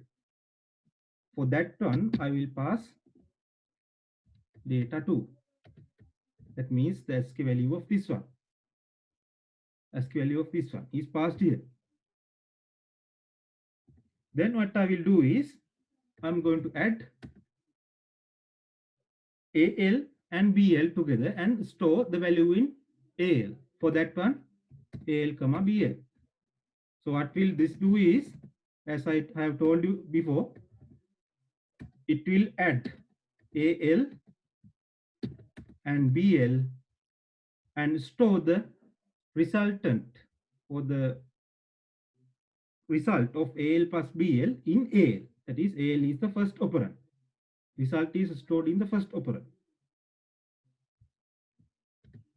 For that one, I will pass data 2. That means the ASCII value of this one. ASCII value of this one is passed here. Then what I will do is, I'm going to add AL and BL together and store the value in AL. For that one, AL comma BL. So what will this do is, as I have told you before, it will add AL and BL and store the resultant or the result of AL plus BL in AL. That is, AL is the first operand. Result is stored in the first operand.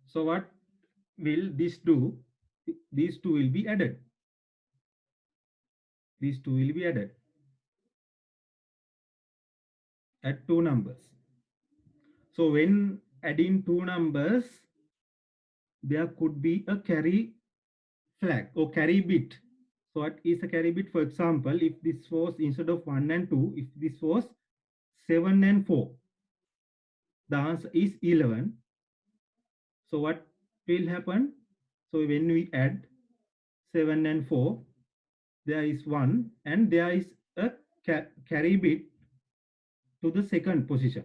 So what will this do? These two will be added. These two will be added. Add two numbers. So when adding two numbers, there could be a carry flag or carry bit. So what is a carry bit? For example, if this was instead of 1 and 2, if this was 7 and 4, the answer is 11. So what will happen? So when we add 7 and 4, there is 1 and there is a carry bit to the second position.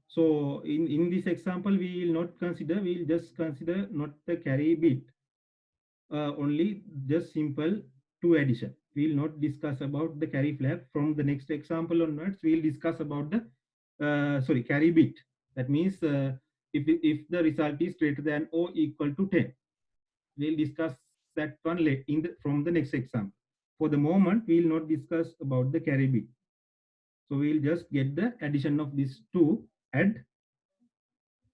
So in this example, we will not consider, we will just consider not the carry bit, only just simple 2 addition. We will not discuss about the carry flag. From the next example onwards, we will discuss about the carry bit. That means if the result is greater than or equal to 10, we'll discuss that one from the next example. For the moment, we will not discuss about the carry bit. So we'll just get the addition of these two, add,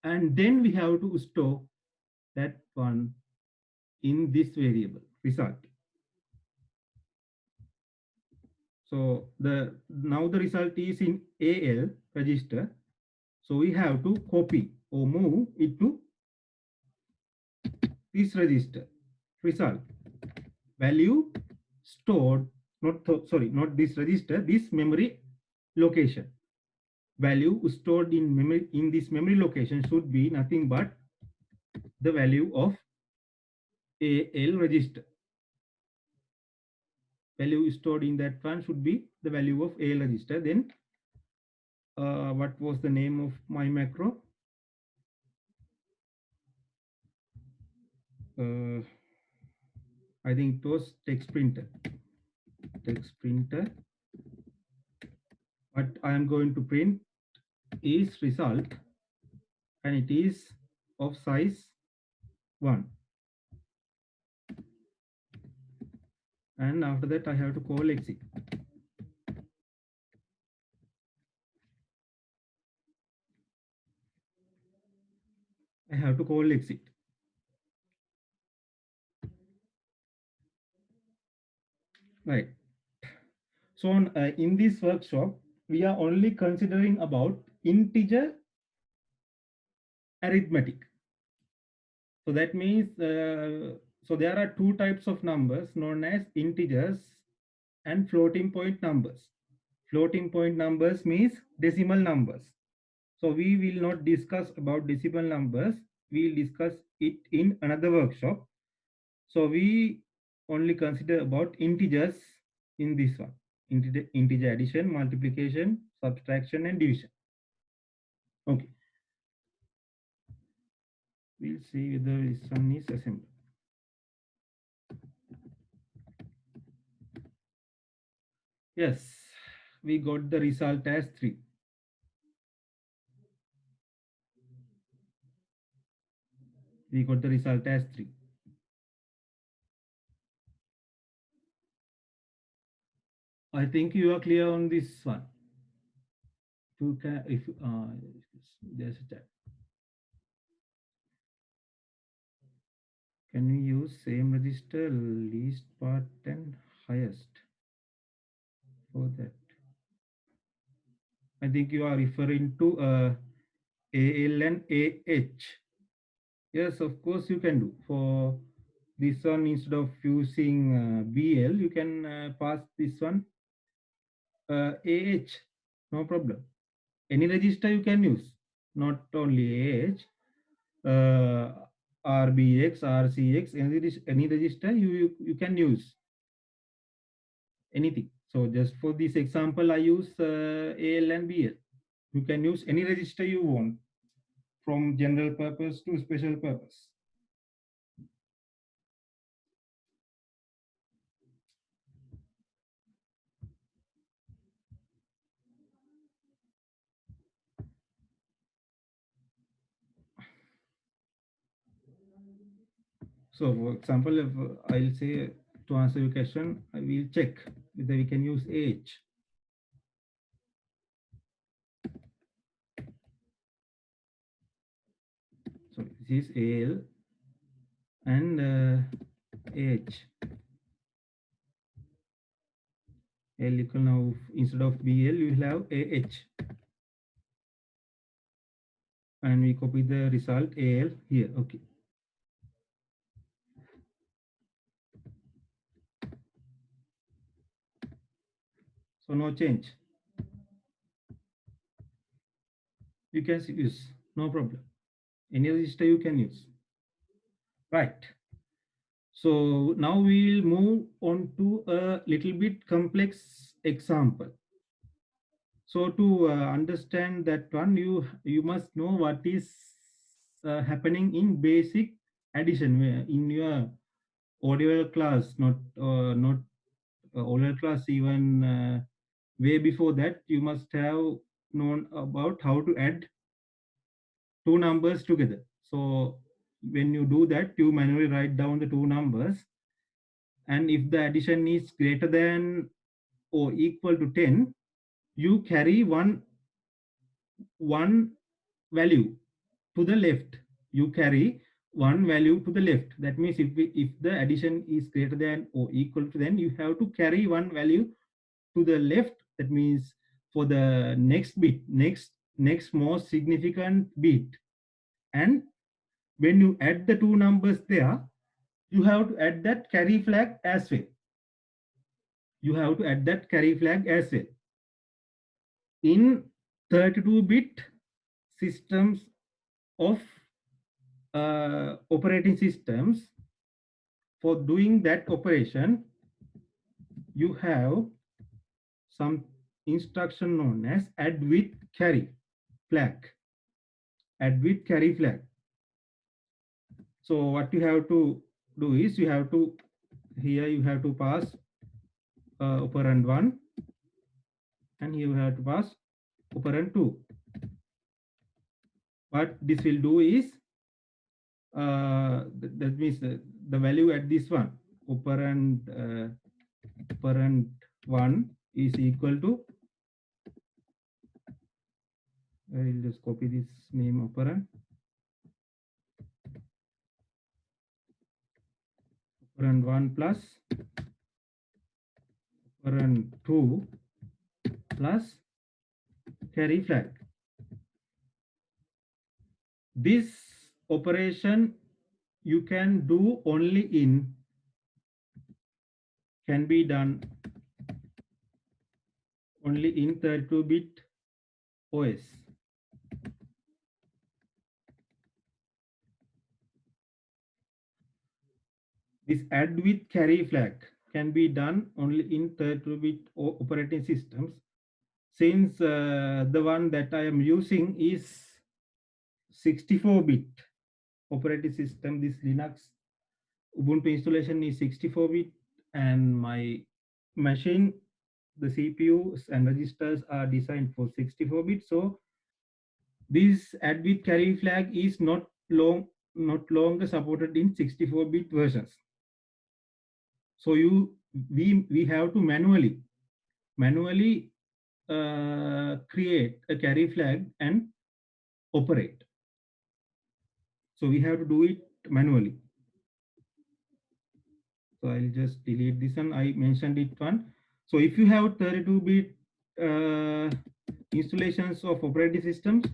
and then we have to store that one in this variable result. So now the result is in AL register. So we have to copy or move it to this register result. Value stored, not this register, this memory location. Value stored in memory in this memory location should be nothing but the value of AL register. Value stored in that one should be the value of AL register. Then what was the name of my macro? I think it was text printer. Text printer. What I am going to print is result, and it is of size 1. And after that, I have to call exit. I have to call exit. Right. So in this workshop, we are only considering about integer arithmetic. So that means, so there are two types of numbers known as integers and floating point numbers. Floating point numbers means decimal numbers. So we will not discuss about decimal numbers. We will discuss it in another workshop. So we only consider about integers in this one. Integer addition, multiplication, subtraction, and division. Okay. We'll see whether this one is assembled. Yes, we got the result as 3. We got the result as 3. I think you are clear on this one. If there's a chat. Can we use same register, least part and highest for that? I think you are referring to AL and AH. Yes, of course you can do. For this one, instead of using BL, you can pass this one AH. No problem. Any register you can use, not only AH. RBX, RCX, any register you can use anything. So just for this example, I use AL and BL. You can use any register you want, from general purpose to special purpose. So for example, if I'll say, to answer your question, I will check whether we can use AH. So this is AL and AH. L equal, now instead of BL, you will have AH. And we copy the result AL here. Okay. So no change. You can use, no problem. Any register you can use. Right. So now we will move on to a little bit complex example. So to understand that one, you must know what is happening in basic addition in your ODL class, not ODL class, even way before that. You must have known about how to add two numbers together. So when you do that, you manually write down the two numbers, and if the addition is greater than or equal to 10, you carry one value to the left. You carry one value to the left. That means if the addition is greater than or equal to 10, you have to carry one value to the left. That means for the next bit, next most significant bit. And when you add the two numbers there, you have to add that carry flag as well. You have to add that carry flag as well. In 32-bit systems of operating systems, for doing that operation, you have some instruction known as add with carry flag. Add with carry flag. So what you have to do is you have to, here you have to pass operand 1, and here you have to pass operand 2. What this will do is that means the value at this one operand 1 is equal to, I will just copy this name operand 1 plus operand 2 plus carry flag. This operation you can do only in, can be done only in 32-bit OS. This add with carry flag can be done only in 32-bit operating systems. Since the one that I am using is 64-bit operating system, this Linux Ubuntu installation is 64-bit, and my machine, the CPUs and registers are designed for 64-bit. So this add with carry flag is not longer supported in 64-bit versions. So we have to manually create a carry flag and operate. So we have to do it manually. So I'll just delete this one. I mentioned it one. So if you have 32-bit installations of operating systems,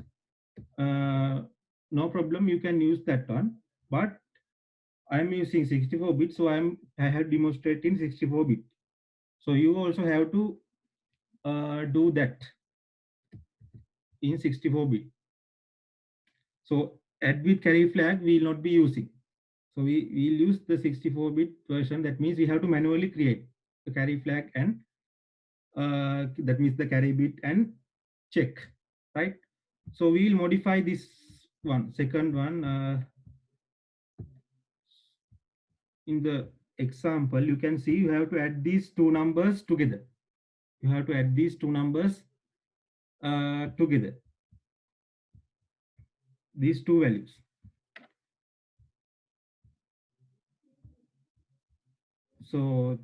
no problem, you can use that one. But I'm using 64-bit, so I have demonstrated in 64-bit. So you also have to do that in 64-bit. So add with carry flag we will not be using. So we will use the 64-bit version. That means we have to manually create the carry flag, and that means the carry bit and check, right? So we will modify this one, second one. In the example, you can see you have to add these two numbers together. You have to add these two numbers together, these two values. So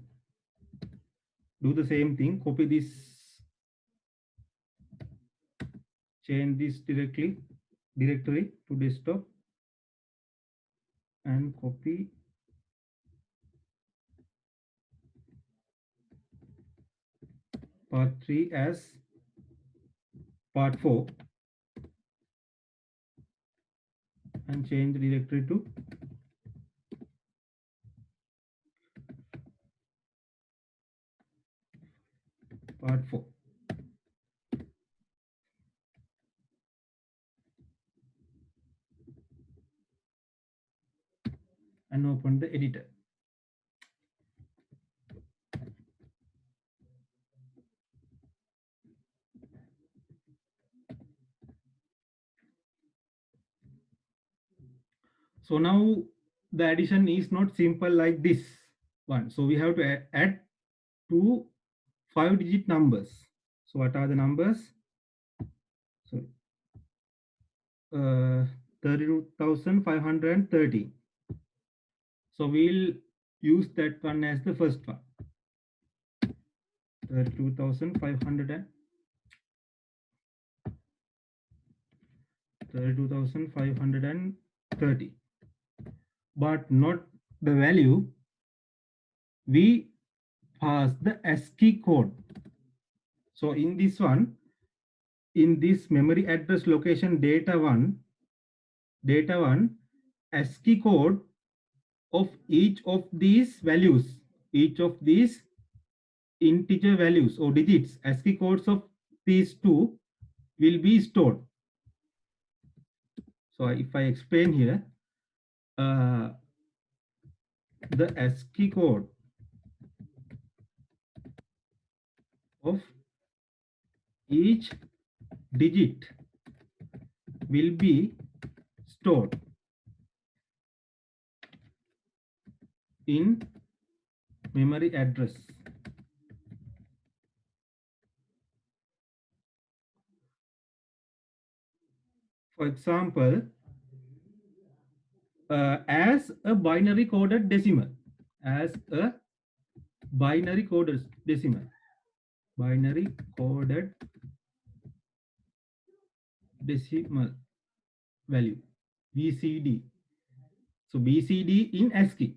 do the same thing, copy this, change this directory to desktop, and copy part 3 as part 4, and change the directory to part 4. And open the editor. So now the addition is not simple like this one. So we have to add two 5-digit numbers. So what are the numbers? So 32,530. So we'll use that one as the first one. 32,530. But not the value. We pass the ASCII code. So in this one, in this memory address location data one, ASCII code of each of these values, each of these integer values or digits, ASCII codes of these two will be stored. So if I explain here, the ASCII code of each digit will be stored in memory address. For example, as a binary coded decimal, as a binary coded decimal, binary coded decimal value, BCD. So BCD in ASCII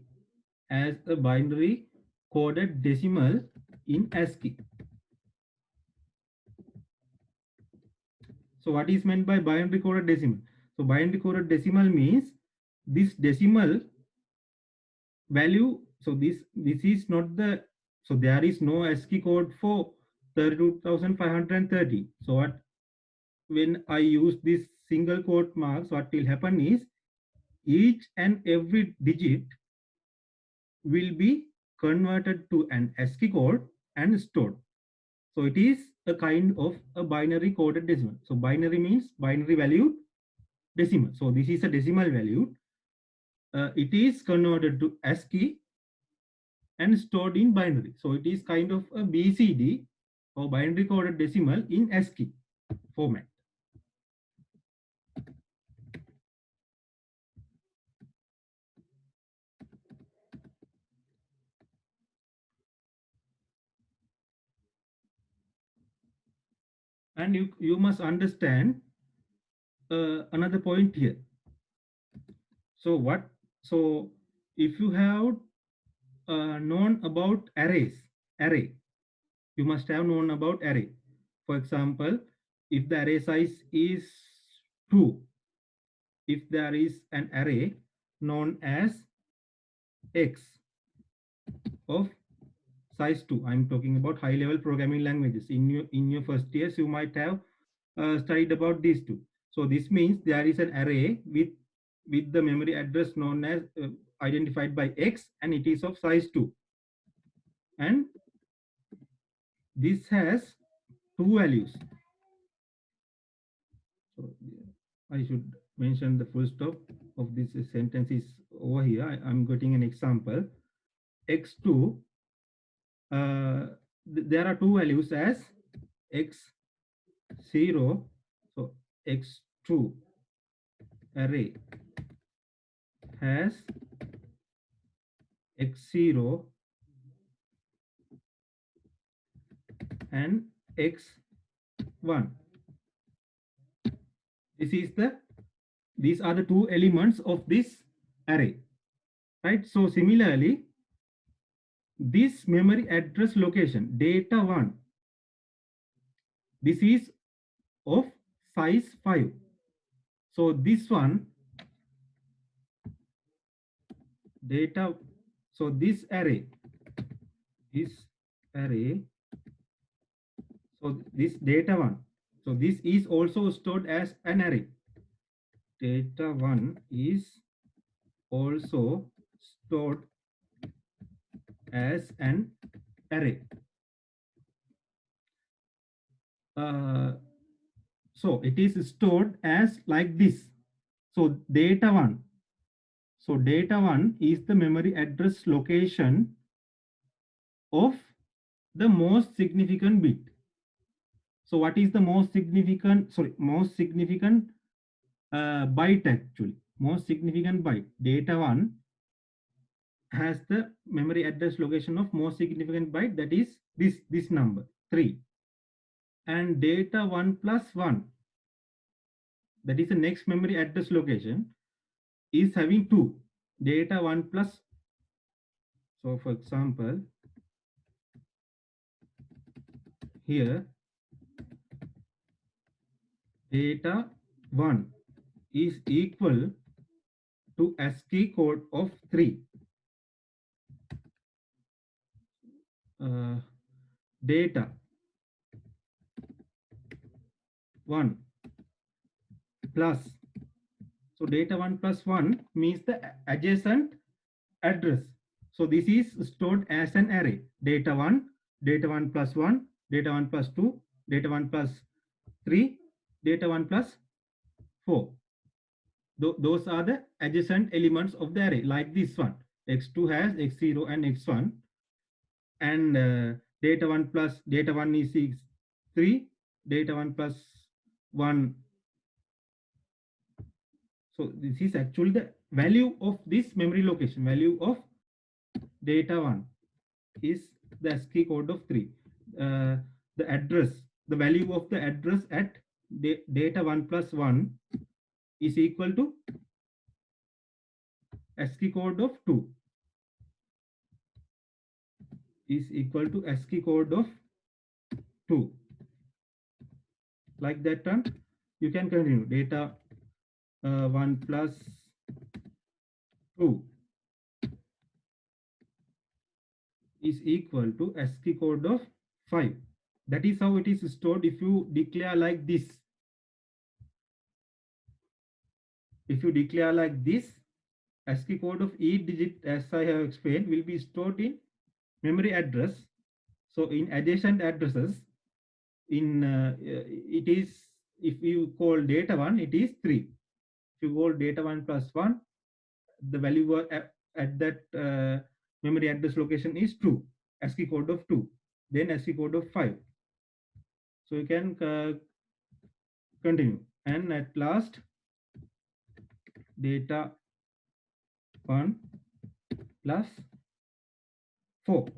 as a binary coded decimal in ASCII. So what is meant by binary coded decimal? So binary coded decimal means this decimal value. So this is not the, so there is no ASCII code for 32,530. So what, when I use this single quote marks, what will happen is each and every digit will be converted to an ASCII code and stored. So it is a kind of a binary coded decimal. So binary means binary valued decimal. So this is a decimal value. It is converted to ASCII and stored in binary. So it is kind of a BCD or binary coded decimal in ASCII format. And you must understand another point here. So what? So if you have known about array, you must have known about array. For example, if the array size is 2, if there is an array known as x of size 2, I'm talking about high level programming languages. In your first years you might have studied about these two. So this means there is an array with the memory address known as identified by x, and it is of size 2, and this has two values. So I should mention the full stop of this sentence is over here. I'm getting an example. X2, there are two values as x0. So x2 array has x0 and x1. These are the two elements of this array, right? So similarly, this memory address location data 1, this is of size 5. So this one data, so this array, so this data 1, so this is also stored as an array. Data 1 is also stored as an array. So it is stored as like this. So data 1. So data 1 is the memory address location of the most significant bit. So what is the most significant, most significant byte actually? Most significant byte. Data 1 has the memory address location of most significant byte, that is this number 3. And data 1 plus 1, that is the next memory address location, is having 2. Data 1 plus, so for example, here data 1 is equal to ASCII code of 3. Data 1 plus, so data 1 plus 1 means the adjacent address. So this is stored as an array. Data 1, data 1 plus 1, data 1 plus 2, data 1 plus 3, data 1 plus 4. Those are the adjacent elements of the array, like this one. X2 has X0 and X1. And data 1 plus data 1 is 3, data 1 plus 1. So this is actually the value of this memory location. Value of data 1 is the ASCII code of 3. The address, the value of the address at data 1 plus 1 is equal to ASCII code of 2, is equal to ASCII code of 2. Like that one, you can continue. Data 1 plus 2 is equal to ASCII code of 5. That is how it is stored if you declare like this. If you declare like this, ASCII code of each digit, as I have explained, will be stored in memory address. So in adjacent addresses, it is, if you call data 1, it is 3. If you call data 1 plus 1, the value at that memory address location is 2, ASCII code of 2, then ASCII code of 5. So you can continue. And at last, data 1 plus 4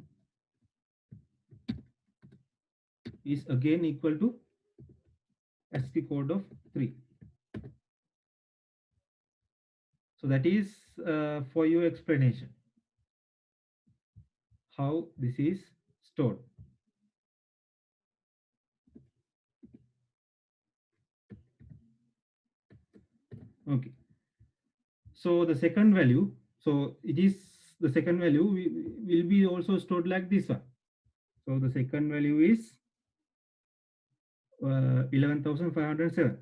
is again equal to ASCII code of 3. So that is for your explanation how this is stored. Okay. So the second value, so it is the second value will be also stored like this one. So the second value is 11,507.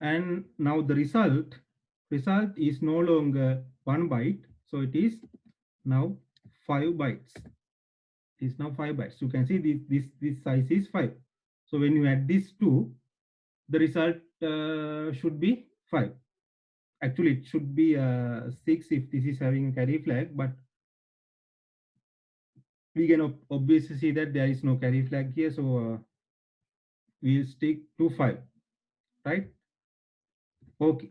And now the result is no longer 1 byte. So it is now 5 bytes. It is now 5 bytes. You can see this size is 5. So when you add these two, the result should be 5. Actually, it should be 6 if this is having a carry flag, but we can obviously see that there is no carry flag here. So we'll stick to 5, right? Okay.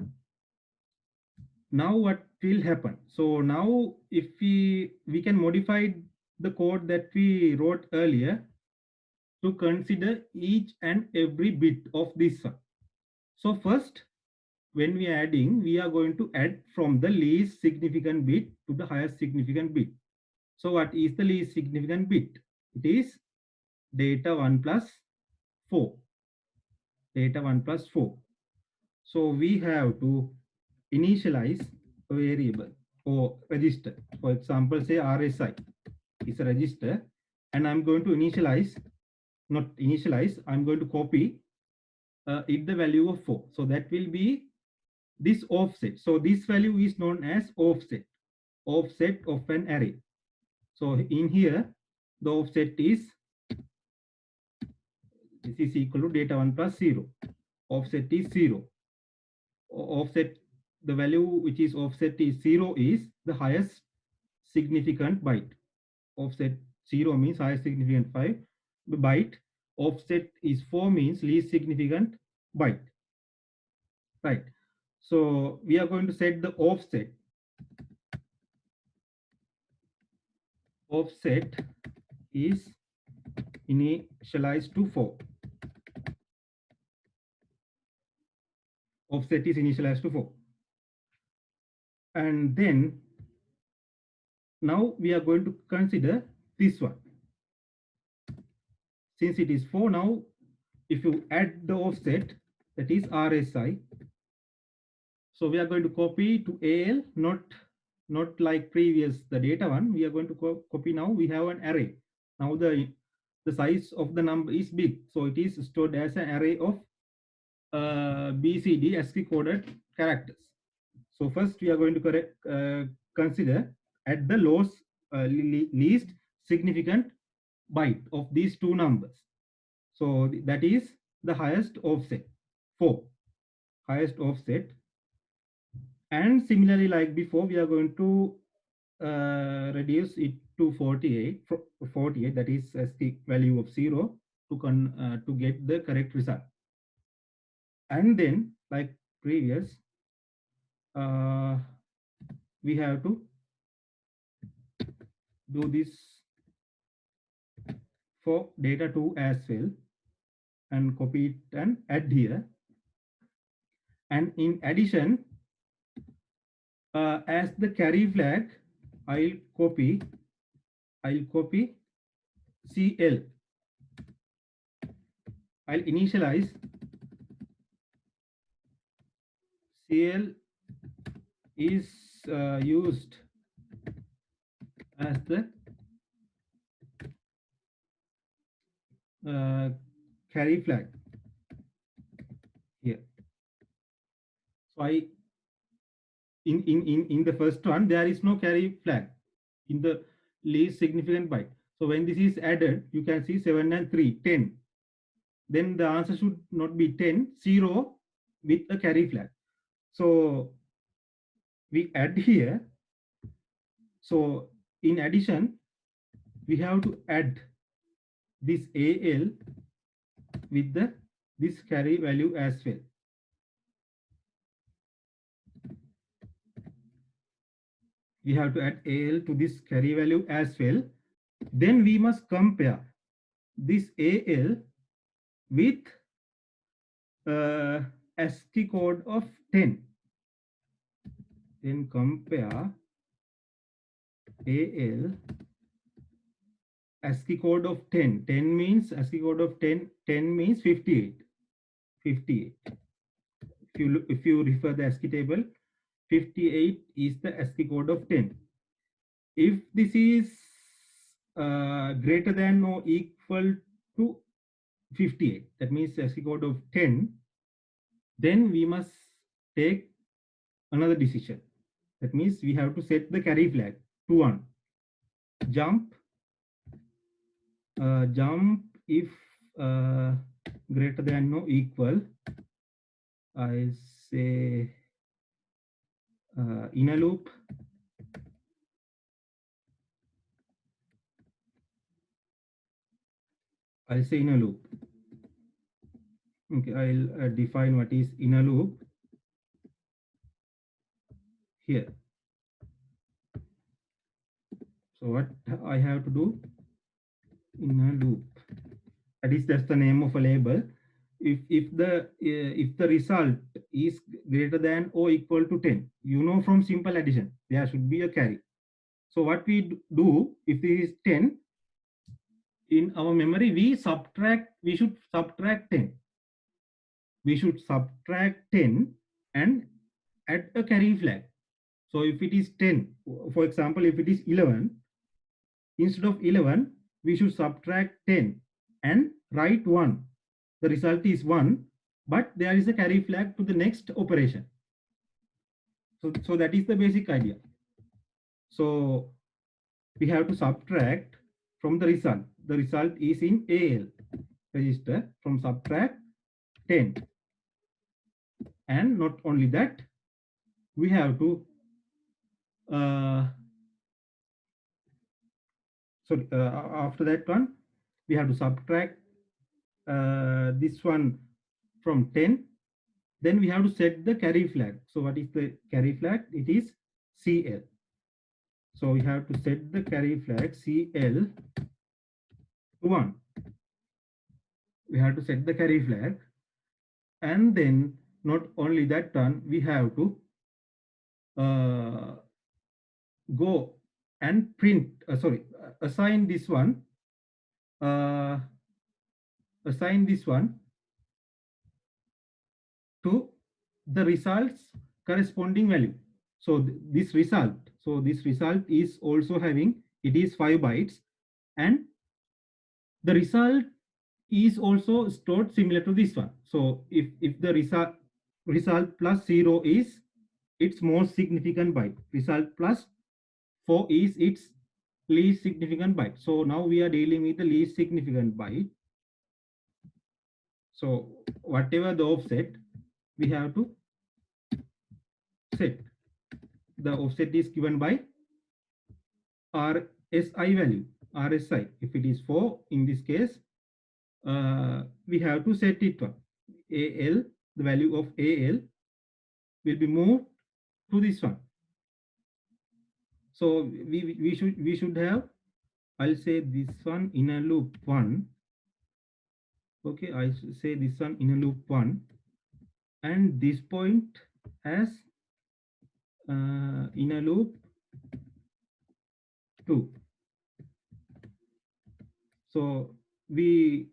Now what will happen? So now if we can modify the code that we wrote earlier to consider each and every bit of this one. So first, when we are adding, we are going to add from the least significant bit to the highest significant bit. So what is the least significant bit? It is data 1 plus 4. Data 1 plus 4. So we have to initialize a variable or register. For example, say RSI is a register, and I'm going to initialize, not initialize, I'm going to copy it the value of 4. So that will be this offset. So this value is known as offset of an array. So in here, the offset is, this is equal to data 1 plus 0. Offset is 0. Offset, the value which is offset is 0 is the highest significant byte. Offset 0 means highest significant byte. Offset is 4 means least significant byte. Right. So we are going to set the offset. Offset is initialized to 4. Offset is initialized to 4. And then now we are going to consider this one. Since it is 4 now, if you add the offset, that is RSI. So we are going to copy to AL, not like previous, the data one. We are going to copy now. We have an array. Now the size of the number is big. So it is stored as an array of BCD ASCII coded characters. So first we are going to consider at the least significant byte of these two numbers. So that is the highest offset, 4, highest offset. And similarly, like before, we are going to reduce it to 48, 48, that is ASCII value of 0 to get the correct result. And then, like previous, we have to do this for data 2 as well, and copy it and add here. And in addition, as the carry flag, I'll copy CL. I'll initialize CL is used as the carry flag here. So in the first one, there is no carry flag in the least significant byte. So when this is added, you can see 7 and 3, 10. Then the answer should not be 10, 0 with a carry flag. So we add here. So in addition, we have to add this AL with this carry value as well. We have to add AL to this carry value as well. Then we must compare this AL with ASCII code of 10. Then compare AL ASCII code of 10. 10 means ASCII code of 10. 10 means 58. 58. If you refer the ASCII table, 58 is the ASCII code of 10. If this is greater than or equal to 58, that means ASCII code of 10, then we must take another decision. That means we have to set the carry flag to 1. Jump if greater than or equal, I say inner loop. I'll say inner loop. Okay, I'll define what is inner loop here. So what I have to do, inner loop, that is just the name of a label. If the result is greater than or equal to 10, you know from simple addition there should be a carry. So what we do, if this is 10, in our memory we should subtract 10. We should subtract 10 and add a carry flag. So if it is 10, for example, if it is 11, instead of 11, we should subtract 10 and write 1. The result is 1, but there is a carry flag to the next operation. So that is the basic idea. So we have to subtract from the result. The result is in AL register, from subtract 10. And not only that, we have to after that one, we have to subtract this one from 10. Then we have to set the carry flag. So what is the carry flag? It is CL. So we have to set the carry flag CL to 1. We have to set the carry flag. And then not only that one, we have to go and print, assign this one to the results corresponding value. So this result is also having, it is 5 bytes, and the result is also stored similar to this one. So if the result plus 0 is its most significant byte, result plus 4 is its least significant byte. So now we are dealing with the least significant byte. So whatever the offset, we have to set. The offset is given by RSI value. RSI, if it is 4, in this case, we have to set it up. AL, the value of AL will be moved to this one. So we should have, I'll say this one inner loop 1. Okay, I say this one inner loop 1, and this point as inner loop 2. So we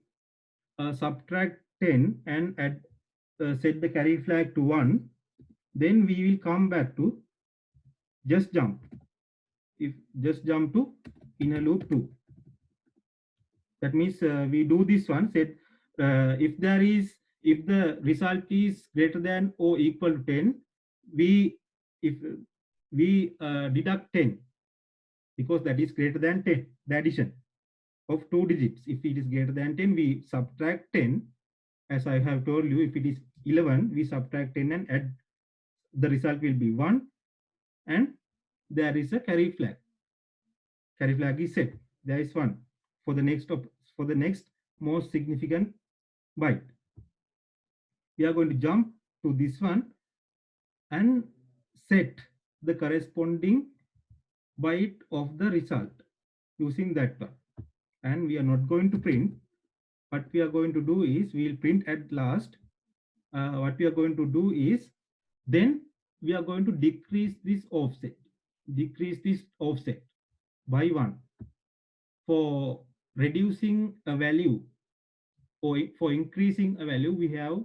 subtract 10 and add set the carry flag to 1. Then we will come back to just jump. If just jump to inner loop 2. That means we do this one, set if the result is greater than or equal to 10, we if we deduct 10, because that is greater than 10, the addition of 2 digits. If it is greater than 10, we subtract 10. As I have told you, if it is 11, we subtract 10 and add, the result will be 1, and there is a carry flag. Carry flag is set. There is 1 for the next most significant byte. We are going to jump to this one and set the corresponding byte of the result using that one. And we are not going to print. What we are going to do is we will print at last. What we are going to do is then we are going to decrease this offset by 1. For reducing a value or for increasing a value, we have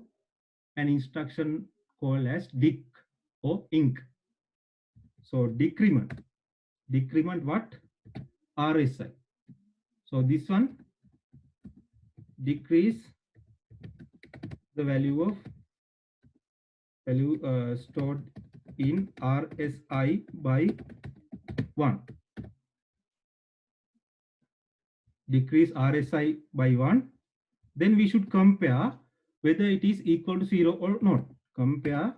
an instruction called as dec or inc. So decrement what? RSI. So this one, decrease the value stored in RSI by 1. Decrease RSI by 1. Then we should compare whether it is equal to 0 or not. Compare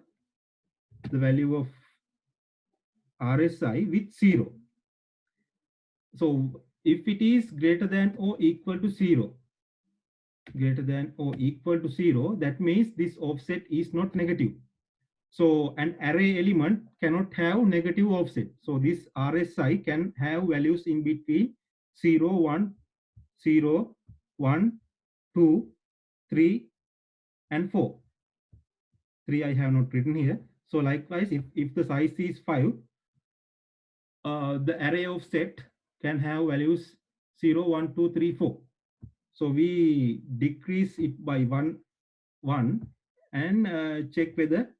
the value of RSI with 0. So if it is greater than or equal to 0, that means this offset is not negative. So an array element cannot have negative offset. So this RSI can have values in between 0, 1, 0, 1, 2, 3, and 4. 3 I have not written here. So likewise, if the size is 5, the array of set can have values 0, 1, 2, 3, 4. So we decrease it by 1 and check whether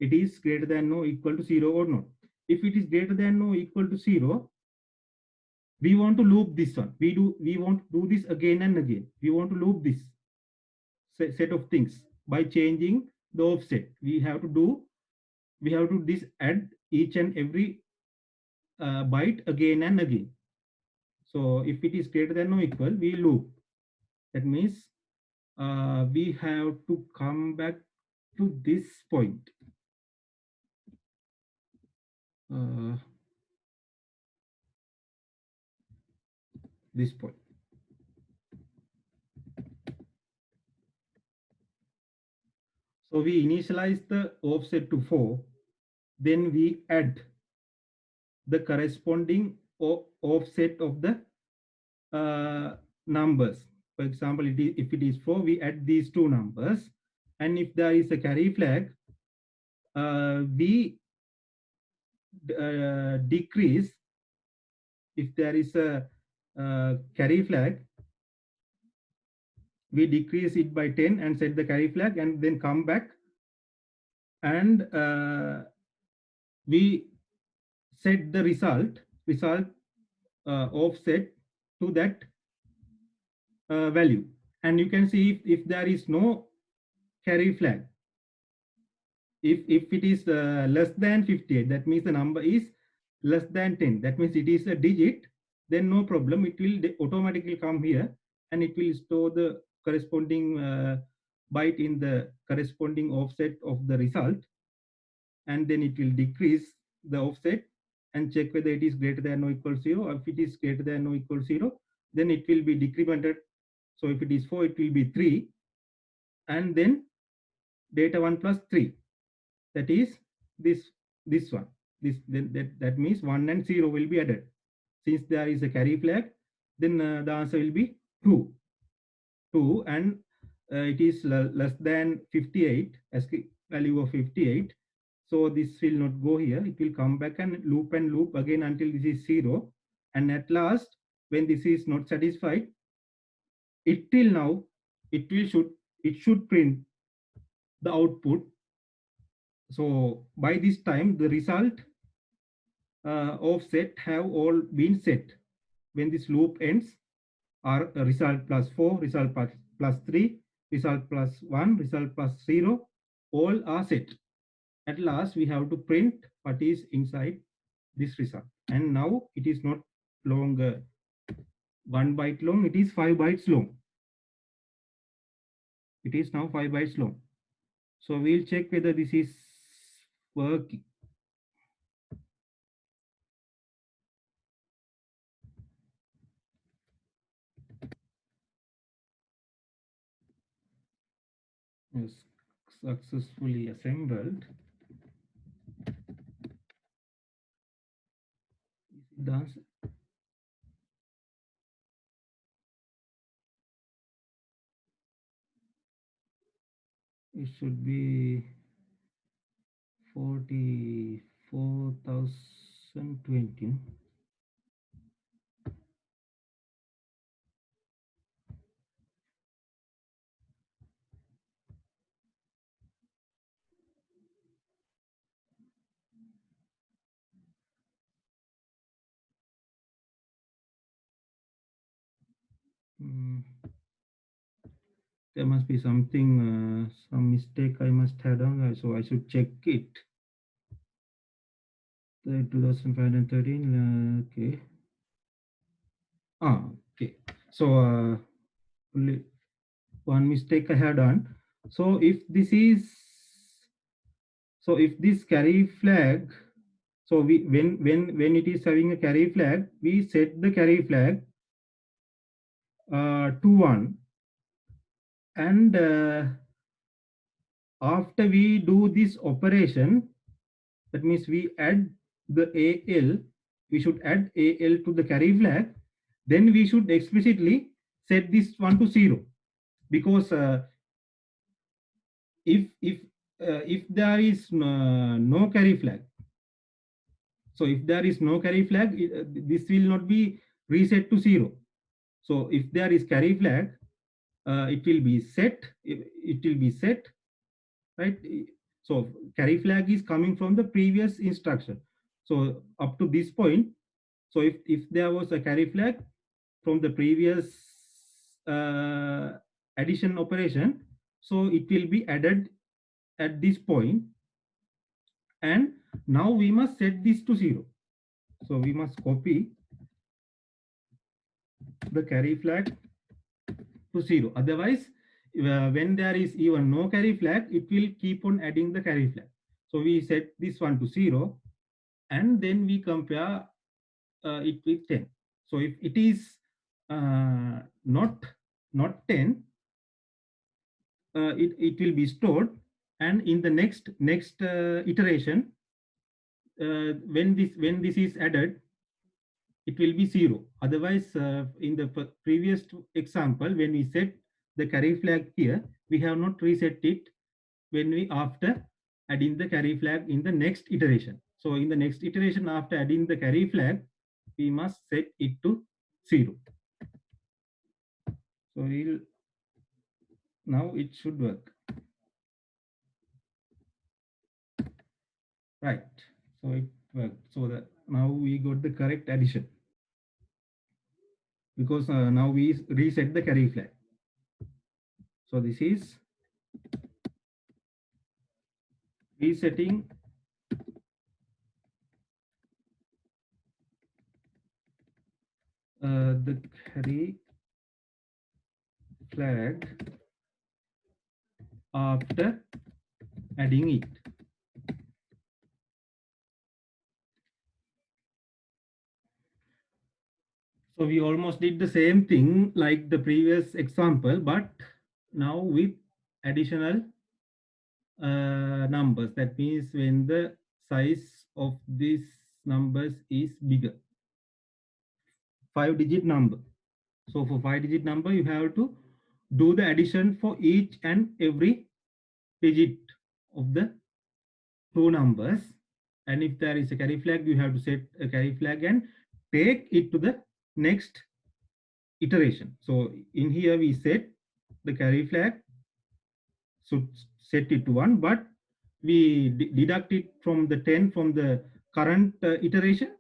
it is greater than or equal to 0 or not. If it is greater than or equal to 0, we want to loop this one. We want to do this again and again. We want to loop this set of things by changing the offset. We have to do this add each and every byte again and again. So if it is greater than or equal, we loop. That means we have to come back to this point. This point. So we initialize the offset to 4, then we add the corresponding offset of the numbers. For example, if it is 4, we add these 2 numbers, and if there is a carry flag, we decrease. If there is a carry flag, we decrease it by 10 and set the carry flag, and then come back and we set the result offset to that value. And you can see if there is no carry flag, if it is less than 58, that means the number is less than 10, that means it is a digit, then no problem, it will automatically come here and it will store the corresponding byte in the corresponding offset of the result, and then it will decrease the offset and check whether it is greater than or equal to 0. If it is greater than or equal to 0, then it will be decremented. So if it is 4, it will be 3, and then data 1 plus 3, that is this one. That means 1 and 0 will be added. Since there is a carry flag, then the answer will be 2. 2, and it is less than 58, ASCII value of 58. So this will not go here. It will come back and loop again until this is 0. And at last, when this is not satisfied, it till now, it should print the output. So by this time, the result offset have all been set. When this loop ends, are result plus 4, result plus 3, result plus 1, result plus 0, all are set. At last, we have to print what is inside this result. And now it is not longer 1 byte long, it is 5 bytes long. It is now 5 bytes long. So we'll check whether this is working. Yes, successfully assembled. Does it should be 44,020. There must be something, some mistake I must have done, so I should check it. 2513, okay. Okay. So only one mistake I have done. So if this is, so if this carry flag, so we when it is having a carry flag, we set the carry flag to 1, and after we do this operation, that means we add the AL, we should add AL to the carry flag, then we should explicitly set this one to 0, because if there is no carry flag, so if there is no carry flag, this will not be reset to 0. So if there is carry flag, it will be set, it will be set, right? So carry flag is coming from the previous instruction. So up to this point, so if there was a carry flag from the previous addition operation, so it will be added at this point, and now we must set this to 0. So we must copy the carry flag to 0. Otherwise, when there is even no carry flag, it will keep on adding the carry flag. So we set this one to 0, and then we compare it with 10. So if it is not 10, it will be stored, and in the next iteration, when this is added, it will be 0. Otherwise, in the previous example, when we set the carry flag here, we have not reset it when we after adding the carry flag in the next iteration. So in the next iteration, after adding the carry flag, we must set it to 0. So now it should work. Right. So it worked. So that now we got the correct addition, because now we reset the carry flag. So this is resetting the carry flag after adding it. So we almost did the same thing like the previous example, but now with additional numbers. That means when the size of these numbers is bigger. 5-digit number. So for 5-digit number, you have to do the addition for each and every digit of the two numbers. And if there is a carry flag, you have to set a carry flag and take it to the next iteration. So in here we set the carry flag should set it to 1, but we deduct it from the 10 from the current iteration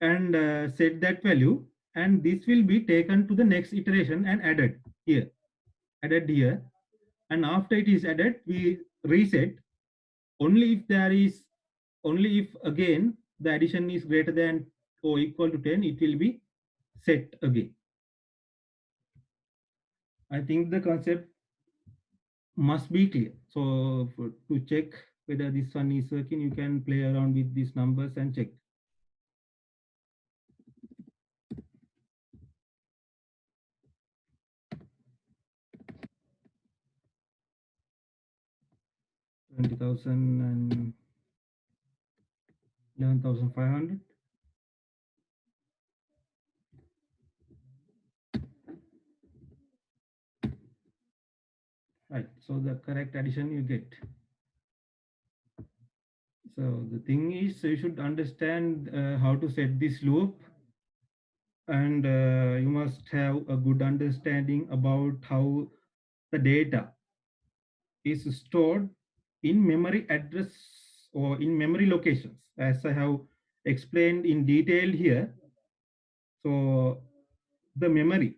and set that value, and this will be taken to the next iteration and added here, and after it is added we reset. Only if again the addition is greater than or equal to 10, it will be set again. I think the concept must be clear. So to check whether this one is working, you can play around with these numbers and check. $20,000 and 11,500. Right. So the correct addition you get. So the thing is, you should understand how to set this loop, and you must have a good understanding about how the data is stored in memory address or in memory locations, as I have explained in detail here. So the memory.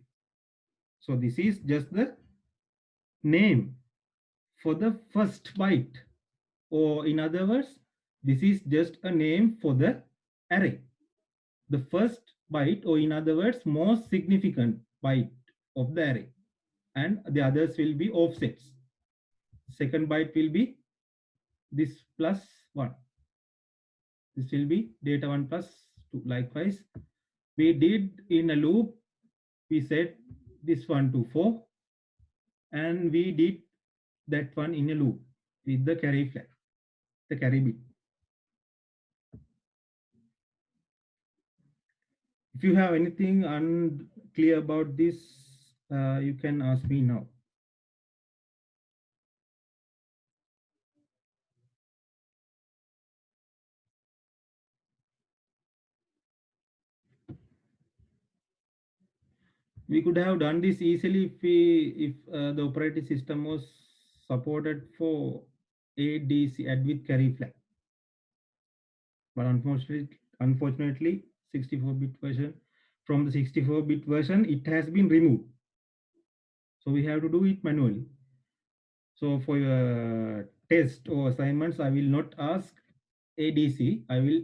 So this is just the name for the first byte, or in other words, this is just a name for the array. The first byte, or in other words, most significant byte of the array, and the others will be offsets. Second byte will be this plus 1. This will be data 1 plus 2. Likewise, we did in a loop, we set this one to 4, and we did that one in a loop with the carry flag, the carry bit. If you have anything unclear about this, you can ask me now. We could have done this easily if the operating system was supported for ADC, add with carry flag. But unfortunately, 64-bit version, from the 64-bit version, it has been removed. So we have to do it manually. So for your test or assignments, I will not ask ADC. I will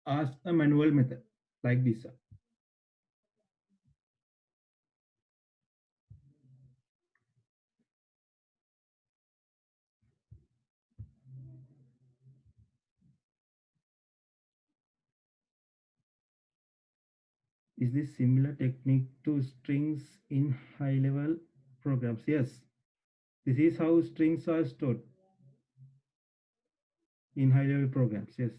ask a manual method like this. Is this similar technique to strings in high-level programs? Yes. This is how strings are stored in high-level programs. Yes.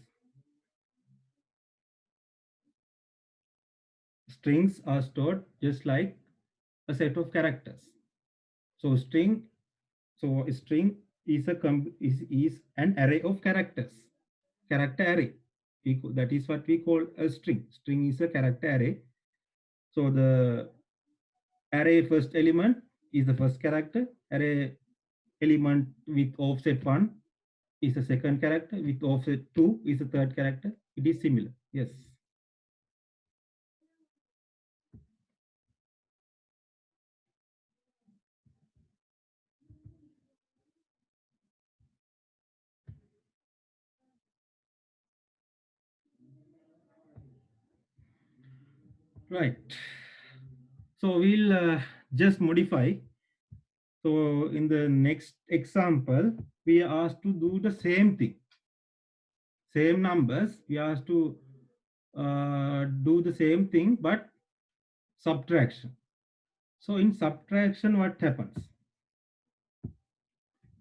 Strings are stored just like a set of characters. So a string is an array of characters. Character array. That is what we call a string. String is a character array. So the array first element is the first character. Array element with offset 1 is the second character. With offset 2 is the third character. It is similar. Yes. Right. So we'll just modify. So in the next example, we are asked to do the same thing, same numbers. We are asked to do the same thing, but subtraction. So in subtraction, what happens?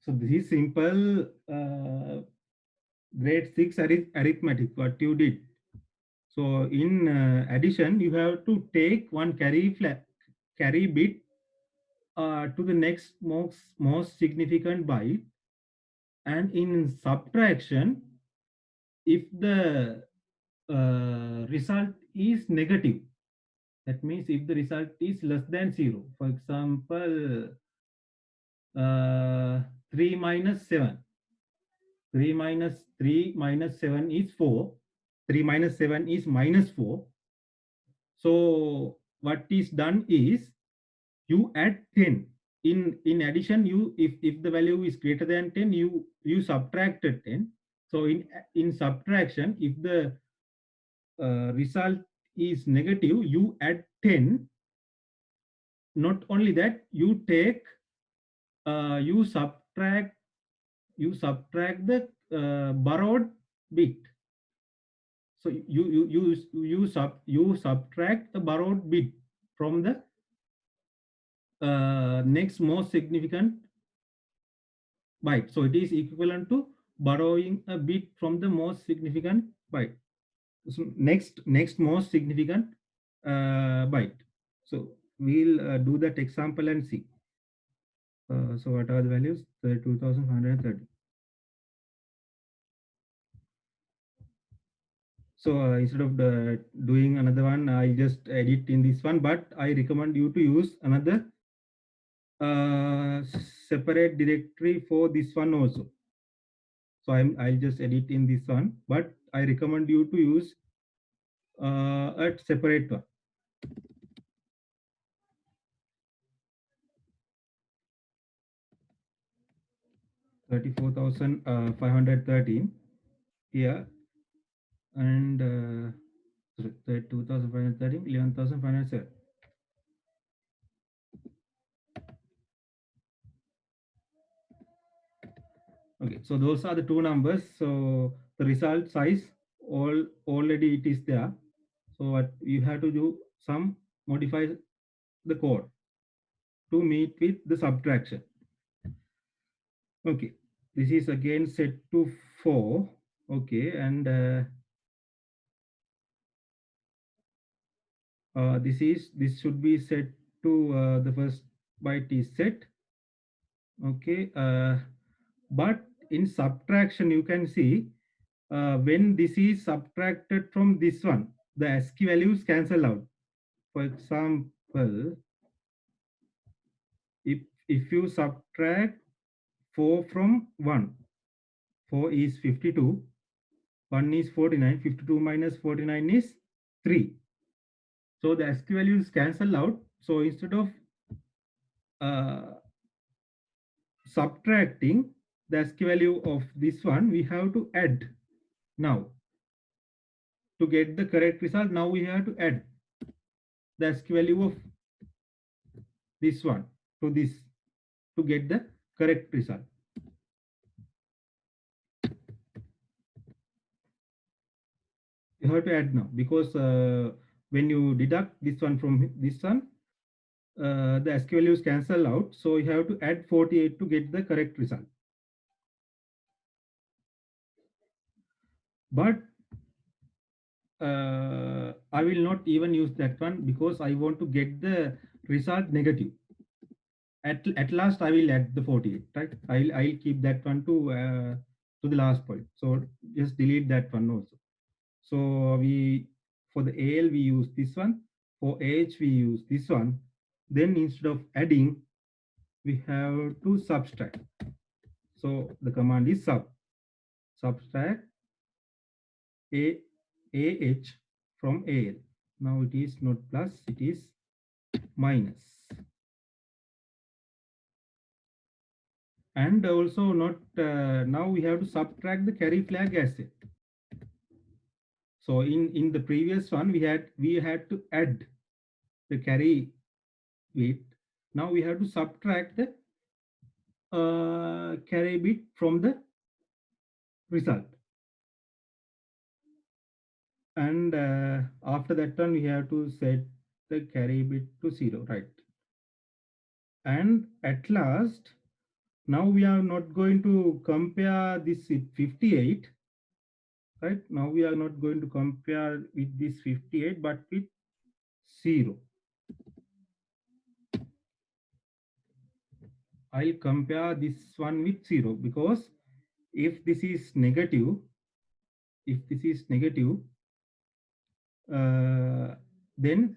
So this is simple grade 6 arithmetic, what you did. So in addition, you have to take one carry bit to the next most significant byte, and in subtraction, if the result is negative, that means if the result is less than 0, for example, 3 minus 7, 3 minus 3 minus 7 is 4, 3 minus 7 is minus 4. So what is done is you add 10. In addition, you if the value is greater than 10, you subtracted 10. So in subtraction, if the result is negative, you add 10. Not only that, you take you subtract the borrowed bit. So you subtract the borrowed bit from the next most significant byte. So it is equivalent to borrowing a bit from the most significant byte. So next most significant byte. So we'll do that example and see. So what are the values? 2530. So instead of doing another one, I just edit in this one, but I recommend you to use another uh, separate directory for this one also. So I'll just edit in this one, but I recommend you to use a separate one. 34,513 here, and 2,513, 11,507. Okay, so those are the two numbers. So the result size already it is there. So what you have to do, some modify the code to meet with the subtraction. Okay, this is again set to 4. Okay, and this should be set to the first byte is set. Okay, but in subtraction you can see when this is subtracted from this one, the ASCII values cancel out. For example, if you subtract 4 from 1, 4 is 52, 1 is 49, 52 minus 49 is 3. So the ASCII values cancel out. So instead of uh, subtracting the ASCII value of this one, we have to add now. To get the correct result, now we have to add the ASCII value of this one to this to get the correct result. You have to add now, because when you deduct this one from this one, the ASCII values cancel out. So you have to add 48 to get the correct result. But I will not even use that one because I want to get the result negative. At last I will add the 48, right? I'll keep that one to the last point. So just delete that one also. So we, for the AL we use this one, for AH we use this one. Then instead of adding, we have to subtract. So the command is subtract AH from AL. Now it is not plus, it is minus. And also not now we have to subtract the carry flag asset. So in the previous one we had to add the carry bit. Now we have to subtract the carry bit from the result. And after that one, we have to set the carry bit to 0, right? And at last, now we are not going to compare this with 58, right? Now we are not going to compare with this 58, but with 0. I'll compare this one with 0, because if this is negative, then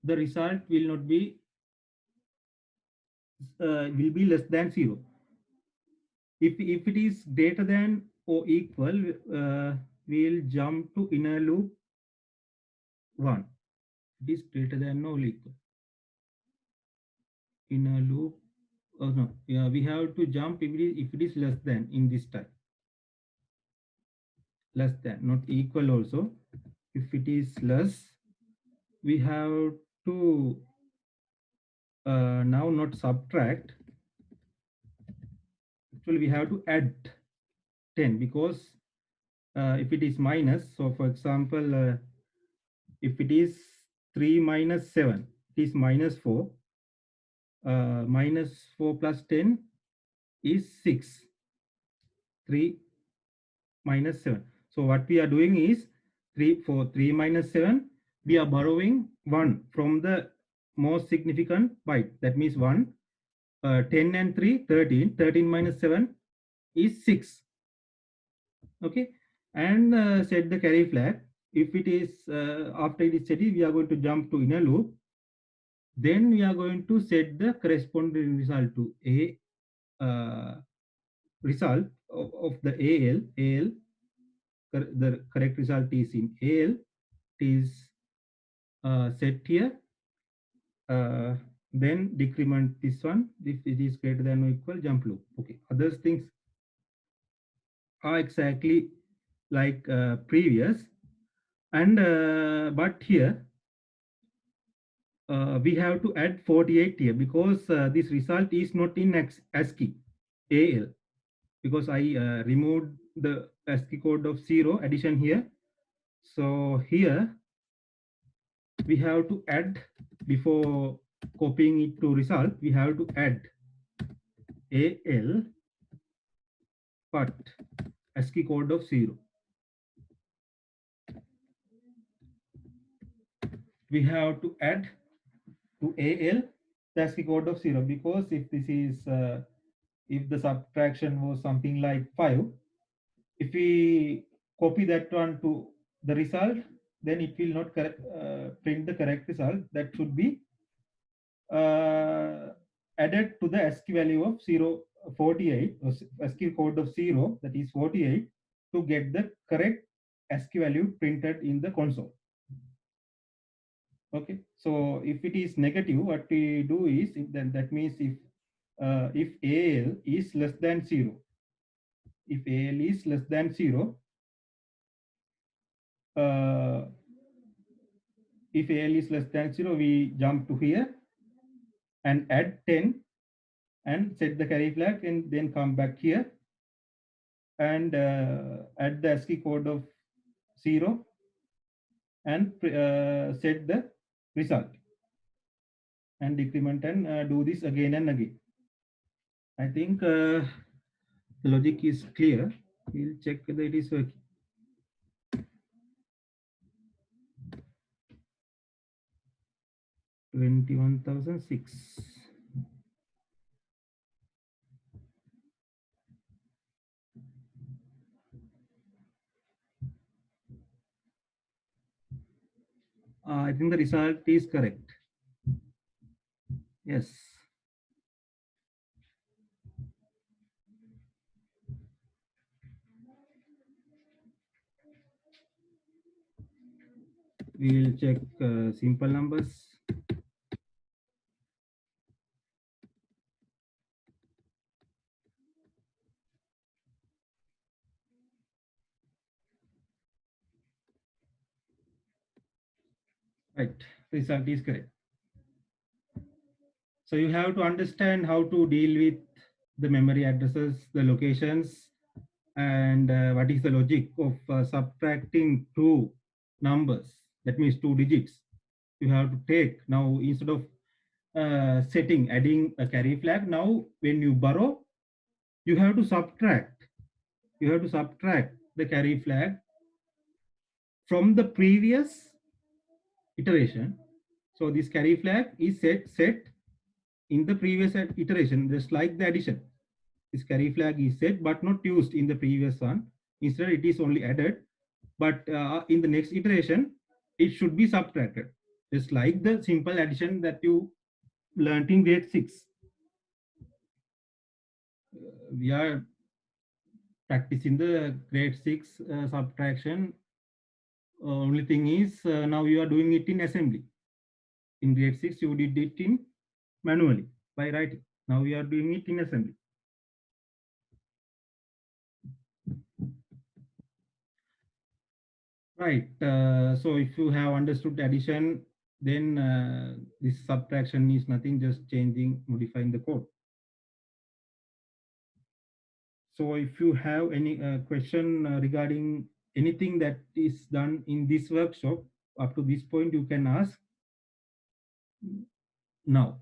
the result will not be will be less than 0. If it is greater than or equal, we'll jump to inner loop 1. It is greater than or equal. Inner loop, oh no, yeah, we have to jump if it is less than in this type. Less than, not equal also. If it is less, we have to now not subtract. Actually, we have to add 10, because if it is minus, so for example, if it is 3 minus 7, it is minus 4. Minus 4 plus 10 is 6. 3 minus 7. So what we are doing is 3 minus 7, we are borrowing 1 from the most significant byte. That means 1. 10 and 3, 13. 13 minus 7 is 6. Okay. And set the carry flag. If it is after it is set, we are going to jump to inner loop. Then we are going to set the corresponding result to a result of the AL. The correct result is in AL. It is set here. Then decrement this one. If it is greater than or equal, jump loop. Okay. Other things are exactly like previous. And but here we have to add 48 here, because this result is not in ASCII AL, because I removed the ASCII code of 0 addition here. So here we have to add, before copying it to result, we have to add AL but ASCII code of 0. We have to add to AL the ASCII code of 0, because if this is if the subtraction was something like 5, if we copy that one to the result, then it will not print the correct result. That should be added to the ASCII value of 0, 48, or ASCII code of 0, that is 48, to get the correct ASCII value printed in the console. Okay, so if it is negative, what we do is, then that means if AL is less than 0, if AL is less than 0, if AL is less than 0, we jump to here and add 10 and set the carry flag, and then come back here and add the ASCII code of 0 and set the result and decrement, and do this again and again. I think the logic is clear. We'll check whether it is working. 21,006. I think the result is correct. Yes. We'll check simple numbers. Right. result is correct. So you have to understand how to deal with the memory addresses, the locations, and what is the logic of subtracting two numbers. That means two digits. You have to take now instead of adding a carry flag. Now, when you borrow, you have to subtract. You have to subtract the carry flag from the previous iteration. So this carry flag is set in the previous iteration, just like the addition. This carry flag is set but not used in the previous one. Instead, it is only added, but in the next iteration, it should be subtracted. Just like the simple addition that you learned in grade 6. We are practicing the grade 6 subtraction. Only thing is now you are doing it in assembly. In grade 6, you did it in manually by writing. Now we are doing it in assembly. Right. So if you have understood addition, then this subtraction is nothing, just changing, modifying the code. So if you have any question regarding anything that is done in this workshop, up to this point, you can ask now.